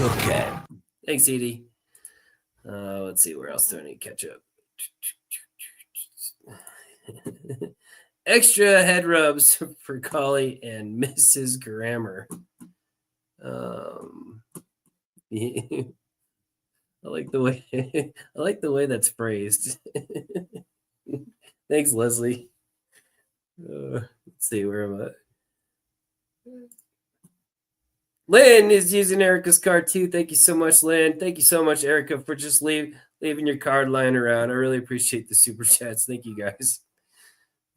Okay. Thanks, Edie. Let's see, where else do I need to catch up? extra head rubs for Collie and Mrs. Grammar. I like the way that's phrased. Thanks, Leslie. Let's see, where am I? Lynn is using Erica's card too. Thank you so much, Lynn. Thank you so much, Erica, for just leaving your card lying around. I really appreciate the super chats. Thank you, guys.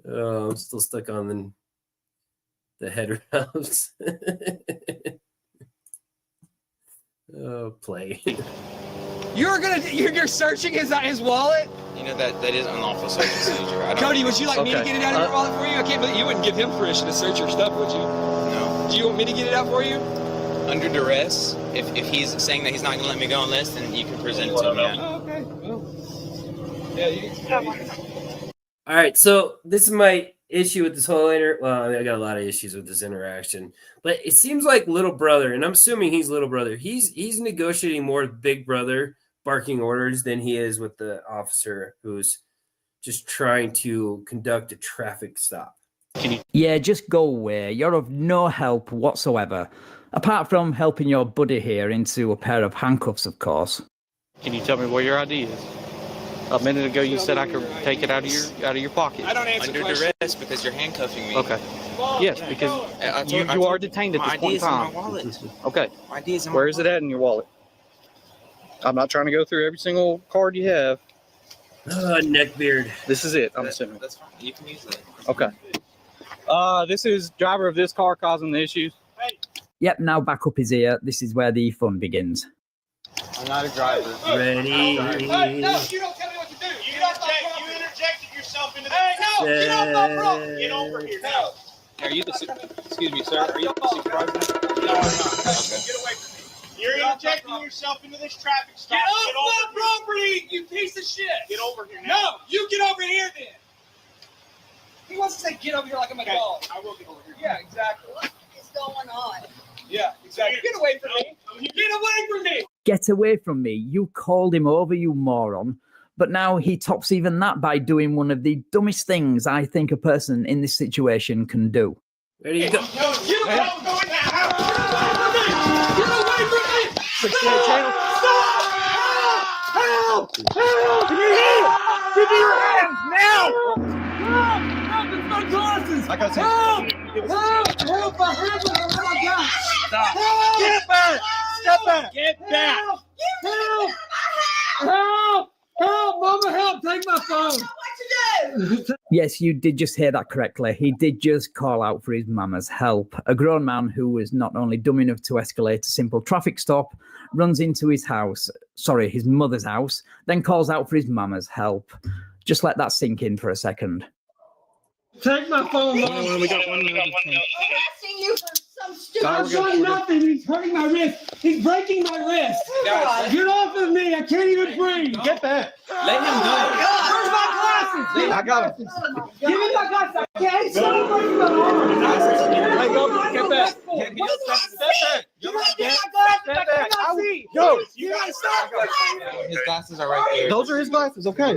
I'm still stuck on the head rubs. Oh, play. You're searching his wallet? You know that is unlawful search and seizure. Cody, would you like me to get it out of your wallet for you? I can't believe you wouldn't give him permission to search your stuff, would you? No. Do you want me to get it out for you? Under duress, if he's saying that he's not going to let me go on this, then you can present it to him. Yeah. Oh, okay. Well, yeah, All right, so this is my issue with this whole I got a lot of issues with this interaction, but it seems like little brother, and I'm assuming he's little brother. He's negotiating more with big brother barking orders than he is with the officer who's just trying to conduct a traffic stop. Yeah, just go away. You're of no help whatsoever. Apart from helping your buddy here into a pair of handcuffs, of course. Can you tell me where your ID is? A minute ago, you said I could take it out of your pocket. I don't answer Under questions. duress because you're handcuffing me. Okay. Yes, because you are detained at this point in time. My ID is in my wallet. Okay. My ID is in my Where is it at in your wallet? I'm not trying to go through every single card you have. Neckbeard. This is it, I'm assuming. That's fine. You can use that. Okay. This is driver of this car causing the issues. Yep, now back up his ear. This is where the fun begins. I'm not a driver. Ready? Hey, no, you don't tell me what to do. You interjected yourself into this. Hey, no, get off my property. Get over here now. Are you excuse me, sir? Are you the supervisor? No, I'm not. Okay. Get away from me. You're injecting yourself into this traffic stop. Get off my property, you piece of shit. Get over here now. No, you get over here then. He wants to say get over here like I'm a dog. I will get over here. Yeah, exactly. What is going on? Yeah, exactly. Get away from me. Get away from me. Get away from me. You called him over, you moron. But now he tops even that by doing one of the dumbest things I think a person in this situation can do. Where do you go? No, you don't go in that house. Get away from me. 68 channel. Help! Help! Give me your hands now! Help! It's my glasses! I got Help! Help! I have it! Oh my God! Stop. Help! Get back! Step back! Get back! Help! Help! Help! Mama, help! Take my phone! Yes, you did just hear that correctly. He did just call out for his mama's help. A grown man who was not only dumb enough to escalate a simple traffic stop runs into his mother's house, then calls out for his mama's help. Just let that sink in for a second. Take my phone, Mom. We got 1 minute. I'm asking you for some stupid. I'm doing nothing. He's hurting my wrist. He's breaking my wrist. Get off of me. I can't even breathe. Get back. Let him go. Where's my glasses? I got him. Give me my glasses. I can't see breaking my arm. Let go. Get back. Step back. You want to get my glasses? I cannot see. Go. You got to stop. His glasses are right there. Those are his glasses. Okay.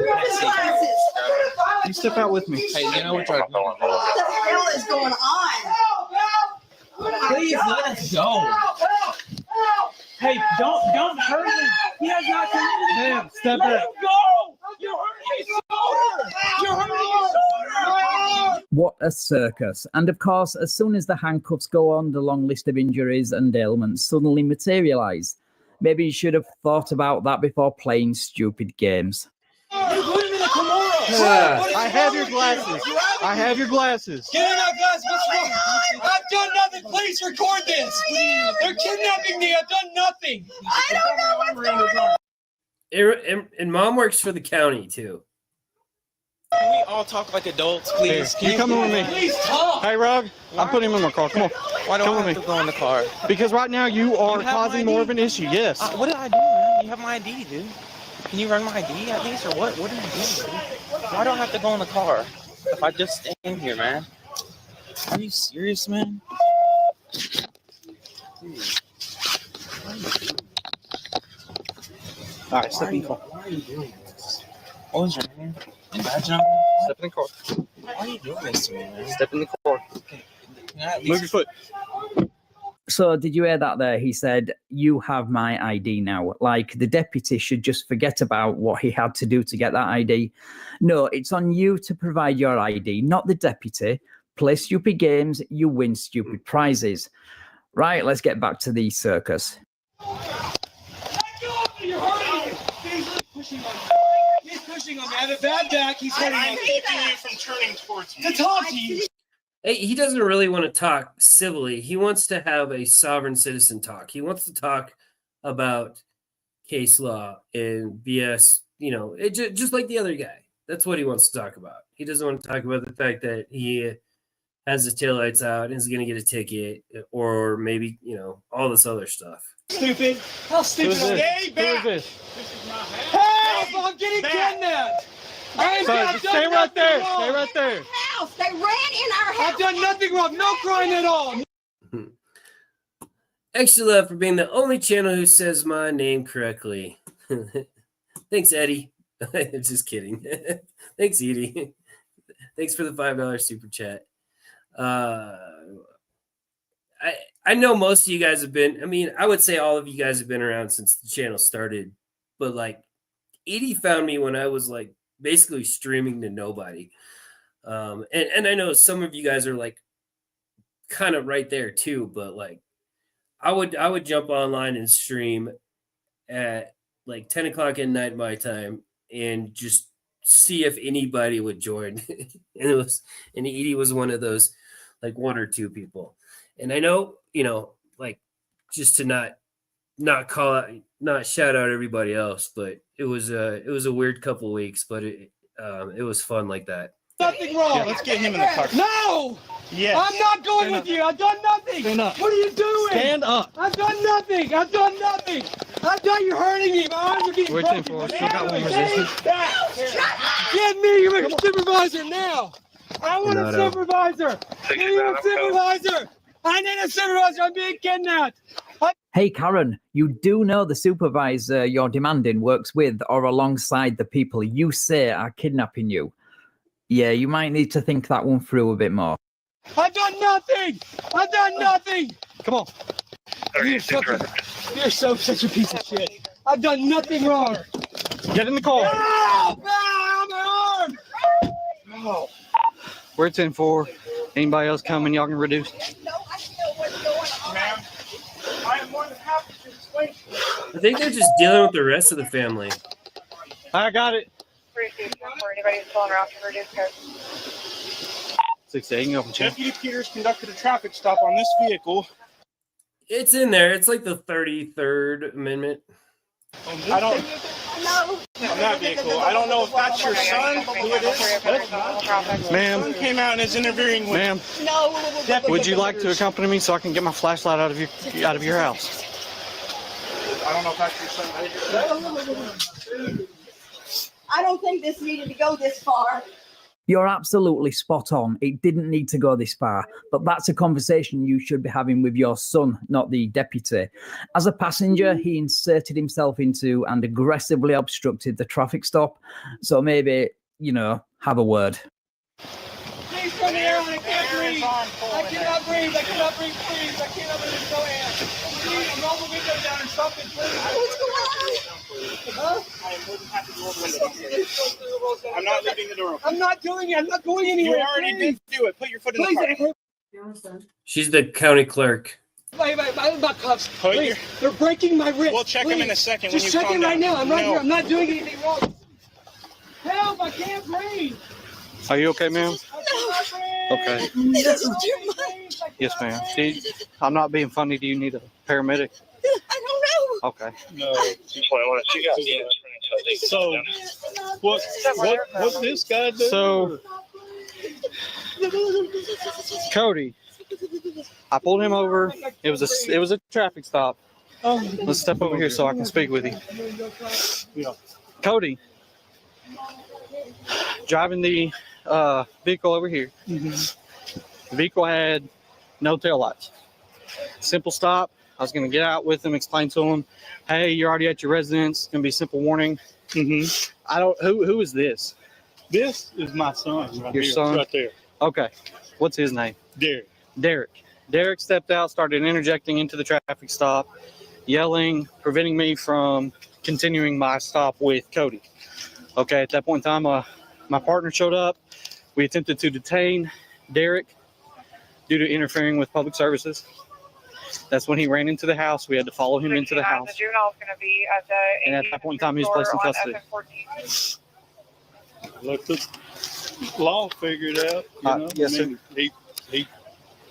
You step out with me. Hey, you know what you're doing? What the hell is going on? Please let us go. Hey, don't hurt him. He has not committed. Ma'am, step Let back. him go. You're hurting his shoulder. You're hurting his shoulder. What a circus. And of course, as soon as the handcuffs go on, the long list of injuries and ailments suddenly materialise. Maybe you should have thought about that before playing stupid games. I have your glasses. I have your glasses. Get in my glasses. What's wrong? I've done nothing. Please record this. They're kidnapping me. I've done nothing. I don't know what's going on. And Mom works for the county too. Can we all talk like adults, please? Here, you coming with me? Please talk. Hey, Rob, I'm putting him in my car. Come on. Why do Come I with have me. to go in the car? Because right now you are You have causing my more ID? of an issue. Yes. What did I do, man? You have my ID, dude. Can you run my ID at least, or what? What are you doing, dude? Why do I have to go in the car if I just stay in here, man? Are you serious, man? Dude. All right, step in the car. Why are you doing this? What was your name? Badge number? Step in the car. Why are you doing this to me, man? Step in the car. Move your foot. So did you hear that there? He said, you have my ID now. Like the deputy should just forget about what he had to do to get that ID. No, it's on you to provide your ID, not the deputy. Play stupid games, you win stupid prizes. Right, let's get back to the circus. You're hurting me. He's pushing on me. He's pushing on me. I have a bad back. He's hurting me. I'm keeping you from turning towards me. To talk to you. Hey, he doesn't really want to talk civilly. He wants to have a sovereign citizen talk. He wants to talk about case law and BS, just like the other guy. That's what he wants to talk about. He doesn't want to talk about the fact that he has his taillights out and is going to get a ticket or maybe, all this other stuff. Stupid. How stupid. Stay back. Who is this? Help! I'm getting kidnapped. Stay right there. Stay right there. House. They ran in our house. I've done nothing wrong. No crime at all. Extra love for being the only channel who says my name correctly. Thanks, Eddie. Just kidding. Thanks, Edie. Thanks for the $5 super chat. I know most of you guys have been, I would say all of you guys have been around since the channel started, but Edie found me when I was basically streaming to nobody. And I know some of you guys are kind of right there too, but I would jump online and stream at 10 o'clock at night my time and just see if anybody would join. and Edie was one of those one or two people. And I know, just to not call out, not shout out everybody else, but it was a weird couple of weeks, but it was fun like that. Nothing wrong. Yeah, let's get him in the car. No! Yes. I'm not going with you. I've done nothing. Stand up. What are you doing? Stand up. I've done nothing. I've done nothing. You're hurting me. My arms are getting broken. Still got one resistance. Get me. You're a supervisor now. I want a supervisor. I need a supervisor. I need a supervisor. I'm being kidnapped. Hey, Karen, you do know the supervisor you're demanding works with or alongside the people you say are kidnapping you. Yeah, you might need to think that one through a bit more. I've done nothing. I've done nothing. Come on. You're such a piece of shit. I've done nothing wrong. Get in the car. No! My arm! No. We're 10-4. Anybody else coming? Y'all can reduce. Ma'am, I am more than happy to explain. I think they're just dealing with the rest of the family. I got it. Anybody who's pulling around to reduce code. 6-8, you open check. Deputy Peters conducted a traffic stop on this vehicle. It's in there. It's the 33rd Amendment. I don't know. On that vehicle. I don't know if that's your son, who it is. Ma'am. Son came out and is interviewing with. Ma'am. No. Would you like to accompany me so I can get my flashlight out of your house? I don't know if that's your son. I don't think this needed to go this far. You're absolutely spot on. It didn't need to go this far, but that's a conversation you should be having with your son, not the deputy. As a passenger, he inserted himself into and aggressively obstructed the traffic stop. So maybe, have a word. Please come here. I can't breathe. I cannot breathe. I cannot breathe. Please. I cannot breathe. Go ahead. Please, roll the window down and something, please. What's going on? Huh? I am more than happy to roll the window down. I'm not leaving the door open. I'm not doing it. I'm not going anywhere. You already did do it. Put your foot in the car. She's the county clerk. My cuffs. Please. They're breaking my wrist. We'll check them in a second. Just check it right now. I'm right here. I'm not doing anything wrong. Help! I can't breathe. Are you okay, ma'am? No. Okay. This is too much. Yes, ma'am. I'm not being funny. Do you need a paramedic? I don't know. Okay. No. So, what's this guy doing? So, Cody, I pulled him over. It was a traffic stop. Let's step over here so I can speak with you. Cody, driving the vehicle over here. The vehicle had no taillights. Simple stop. I was going to get out with him, explain to him, hey, you're already at your residence. It's going to be a simple warning. I don't. Who is this? This is my son right Your here, son? right there. Okay. What's his name? Derek. Derek stepped out, started interjecting into the traffic stop, yelling, preventing me from continuing my stop with Cody. Okay, at that point in time, my partner showed up. We attempted to detain Derek due to interfering with public services. That's when he ran into the house. We had to follow him into the house. The juvenile's going to be at the And at that point in time, he was placed in custody. Let the law figure it out. You know? Yes, I mean,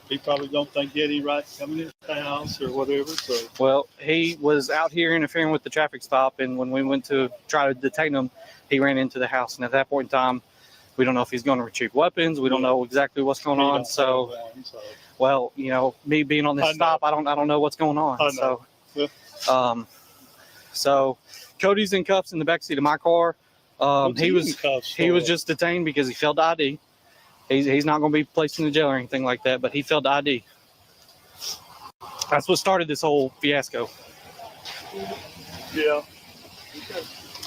he probably don't think he had any right to come in his house or whatever. So Well, he was out here interfering with the traffic stop, and when we went to try to detain him, he ran into the house. And at that point in time, we don't know if he's going to retrieve weapons. We don't know exactly what's going on. So, well, you know, me being on this stop, I don't know what's going on. So, Cody's in cuffs in the backseat of my car. He was just detained because he failed to ID. He's not going to be placed in the jail or anything like that, but he failed to ID. That's what started this whole fiasco. Yeah.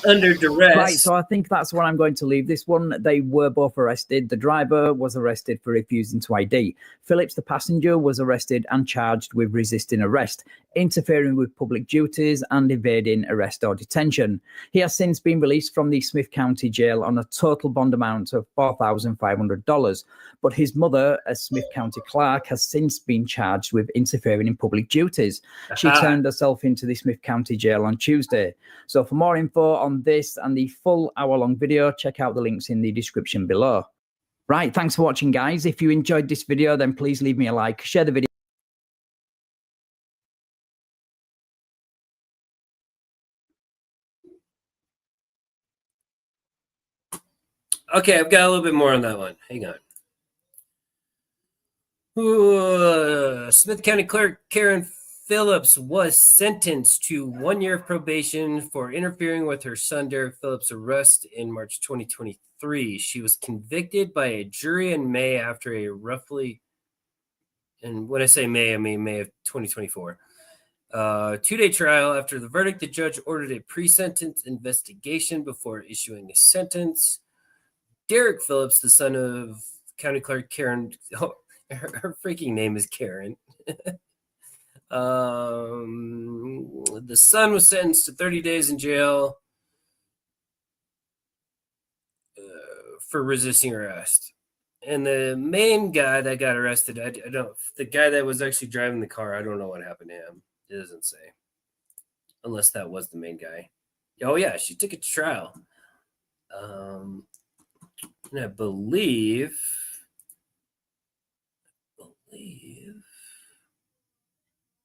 Under duress. Right, so I think that's where I'm going to leave this one. They were both arrested. The driver was arrested for refusing to ID. Phillips, the passenger, was arrested and charged with resisting arrest, interfering with public duties, and evading arrest or detention. He has since been released from the Smith County Jail on a total bond amount of $4,500. But his mother, a Smith County clerk, has since been charged with interfering in public duties. She turned herself into the Smith County Jail on Tuesday. So for more info on this and the full hour-long video, check out the links in the description below. Right, thanks for watching, guys. If you enjoyed this video, then please leave me a like, share the video. Okay, I've got a little bit more on that one. Hang on. Smith County Clerk Karen Phillips was sentenced to 1 year of probation for interfering with her son Derek Phillips' arrest in March 2023. She was convicted by a jury in May after a roughly, and when I say May, I mean May of 2024. 2-day trial. After the verdict, the judge ordered a pre-sentence investigation before issuing a sentence. Derek Phillips, the son of County Clerk Karen, her freaking name is Karen. The son was sentenced to 30 days in jail for resisting arrest. And the main guy that got arrested, I don't, the guy that was actually driving the car, I don't know what happened to him. It doesn't say. Unless that was the main guy. Oh, yeah, she took it to trial. And I believe,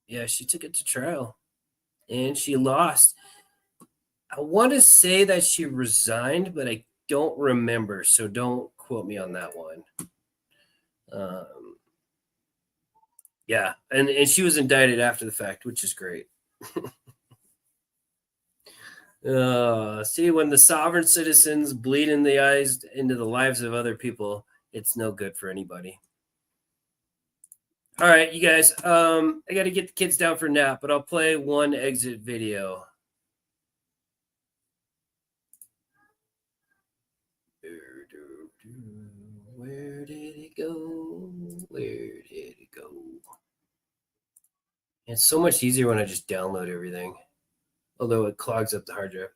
yeah, she took it to trial and she lost. I want to say that she resigned, but I don't remember, so don't quote me on that one. Yeah, and she was indicted after the fact, which is great. See, when the sovereign citizens bleed in the eyes into the lives of other people, it's no good for anybody. All right, you guys, I got to get the kids down for a nap, but I'll play one exit video. Where did it go? Where did it go? It's so much easier when I just download everything, although it clogs up the hard drive.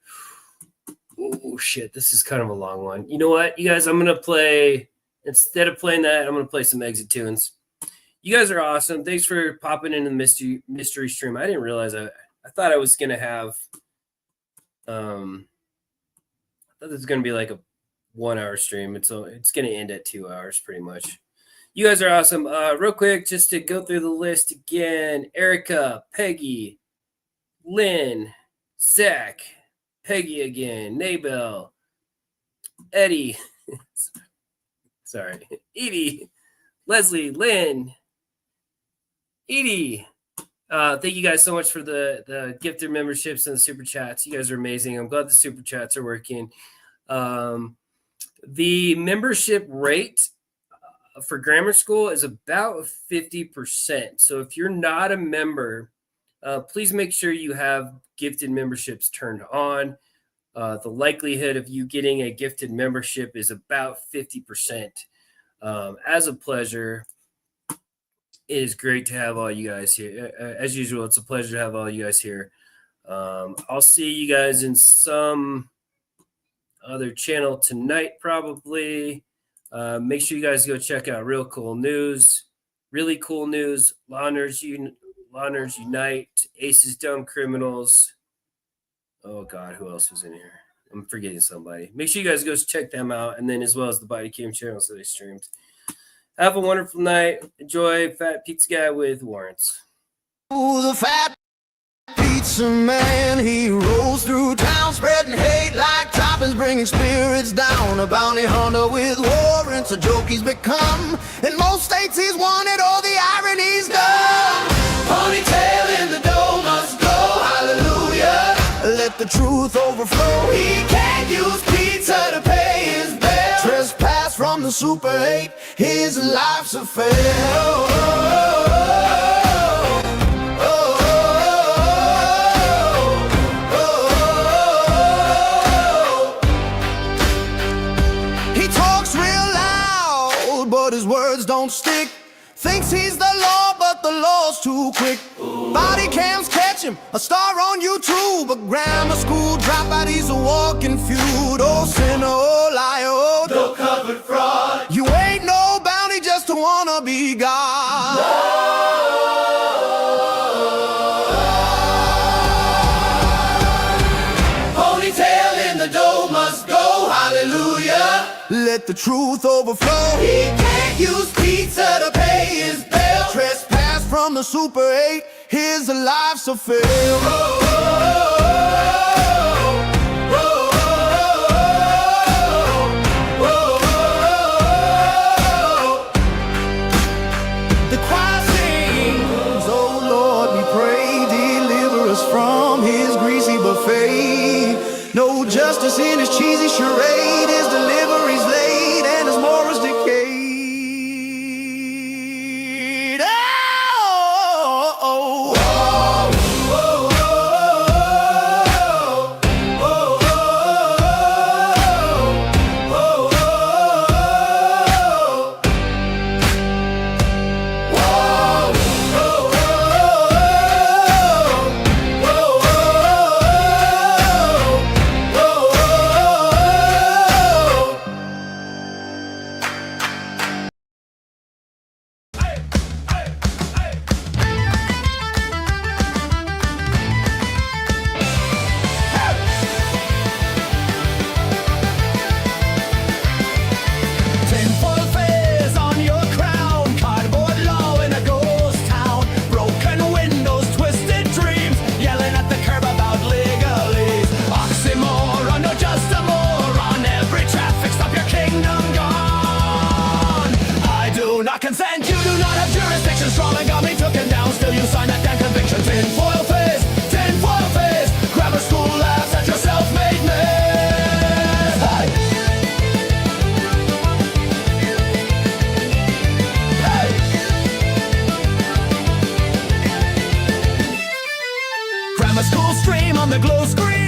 Oh, shit, this is kind of a long one. You know what, you guys, I'm going to play, instead of playing that, I'm going to play some exit tunes. You guys are awesome. Thanks for popping into the mystery stream. I didn't realize I thought I was going to have, I thought this was going to be like a 1 hour stream. It's going to end at 2 hours pretty much. You guys are awesome. Real quick, just to go through the list again. Erica, Peggy, Lynn, Zach, Peggy again, Nabel, Eddie, sorry, Edie, Leslie, Lynn, Edie. Thank you guys so much for the gifted memberships and the super chats. You guys are amazing. I'm glad the super chats are working. The membership rate for Grammar School is about 50%. So if you're not a member, please make sure you have gifted memberships turned on. The likelihood of you getting a gifted membership is about 50%. As a pleasure, it is great to have all you guys here. As usual, it's a pleasure to have all you guys here. I'll see you guys in some other channel tonight, probably. Make sure you guys go check out Really Cool News. Law Nerds Unite, Aces Dumb Criminals. Oh, God, who else was in here? I'm forgetting somebody. Make sure you guys go check them out, and then as well as the Body Cam channels that they streamed. Have a wonderful night. Enjoy Fat Pizza Guy with Warrants. The fat pizza man, he rolls through town spreading hate like toppings, bringing spirits down. A bounty hunter with warrants, a joke he's become. In most states he's wanted, all the irony's done. Ponytail in the dough must go, hallelujah. Let the truth overflow. He can't use pizza to pay his bill. Trespass from the Super 8, his life's a fail. He talks real loud, but his words don't stick. Thinks he's the law, but the law's too quick. Body cams catch him, a star on YouTube. A grammar school dropout, he's a walking feud. Oh sinner, oh liar, oh no covered fraud. You ain't no bounty just to wanna be God. Ponytail in the dough must go, hallelujah. Let the truth overflow. He can't use pizza to pay his bill. Trespass from the Super 8, his life's a fail. The choir sings, oh Lord, we pray, deliver us from his greasy buffet. No justice in his cheesy charade, his delivery's late and his morals decayed. Consent, you do not have jurisdiction. Strong and got me taken down. Still you sign that damn conviction. Tinfoil face, grammar school laughs at your self-made mess. Hey. Hey. Grammar school stream on the glow screen.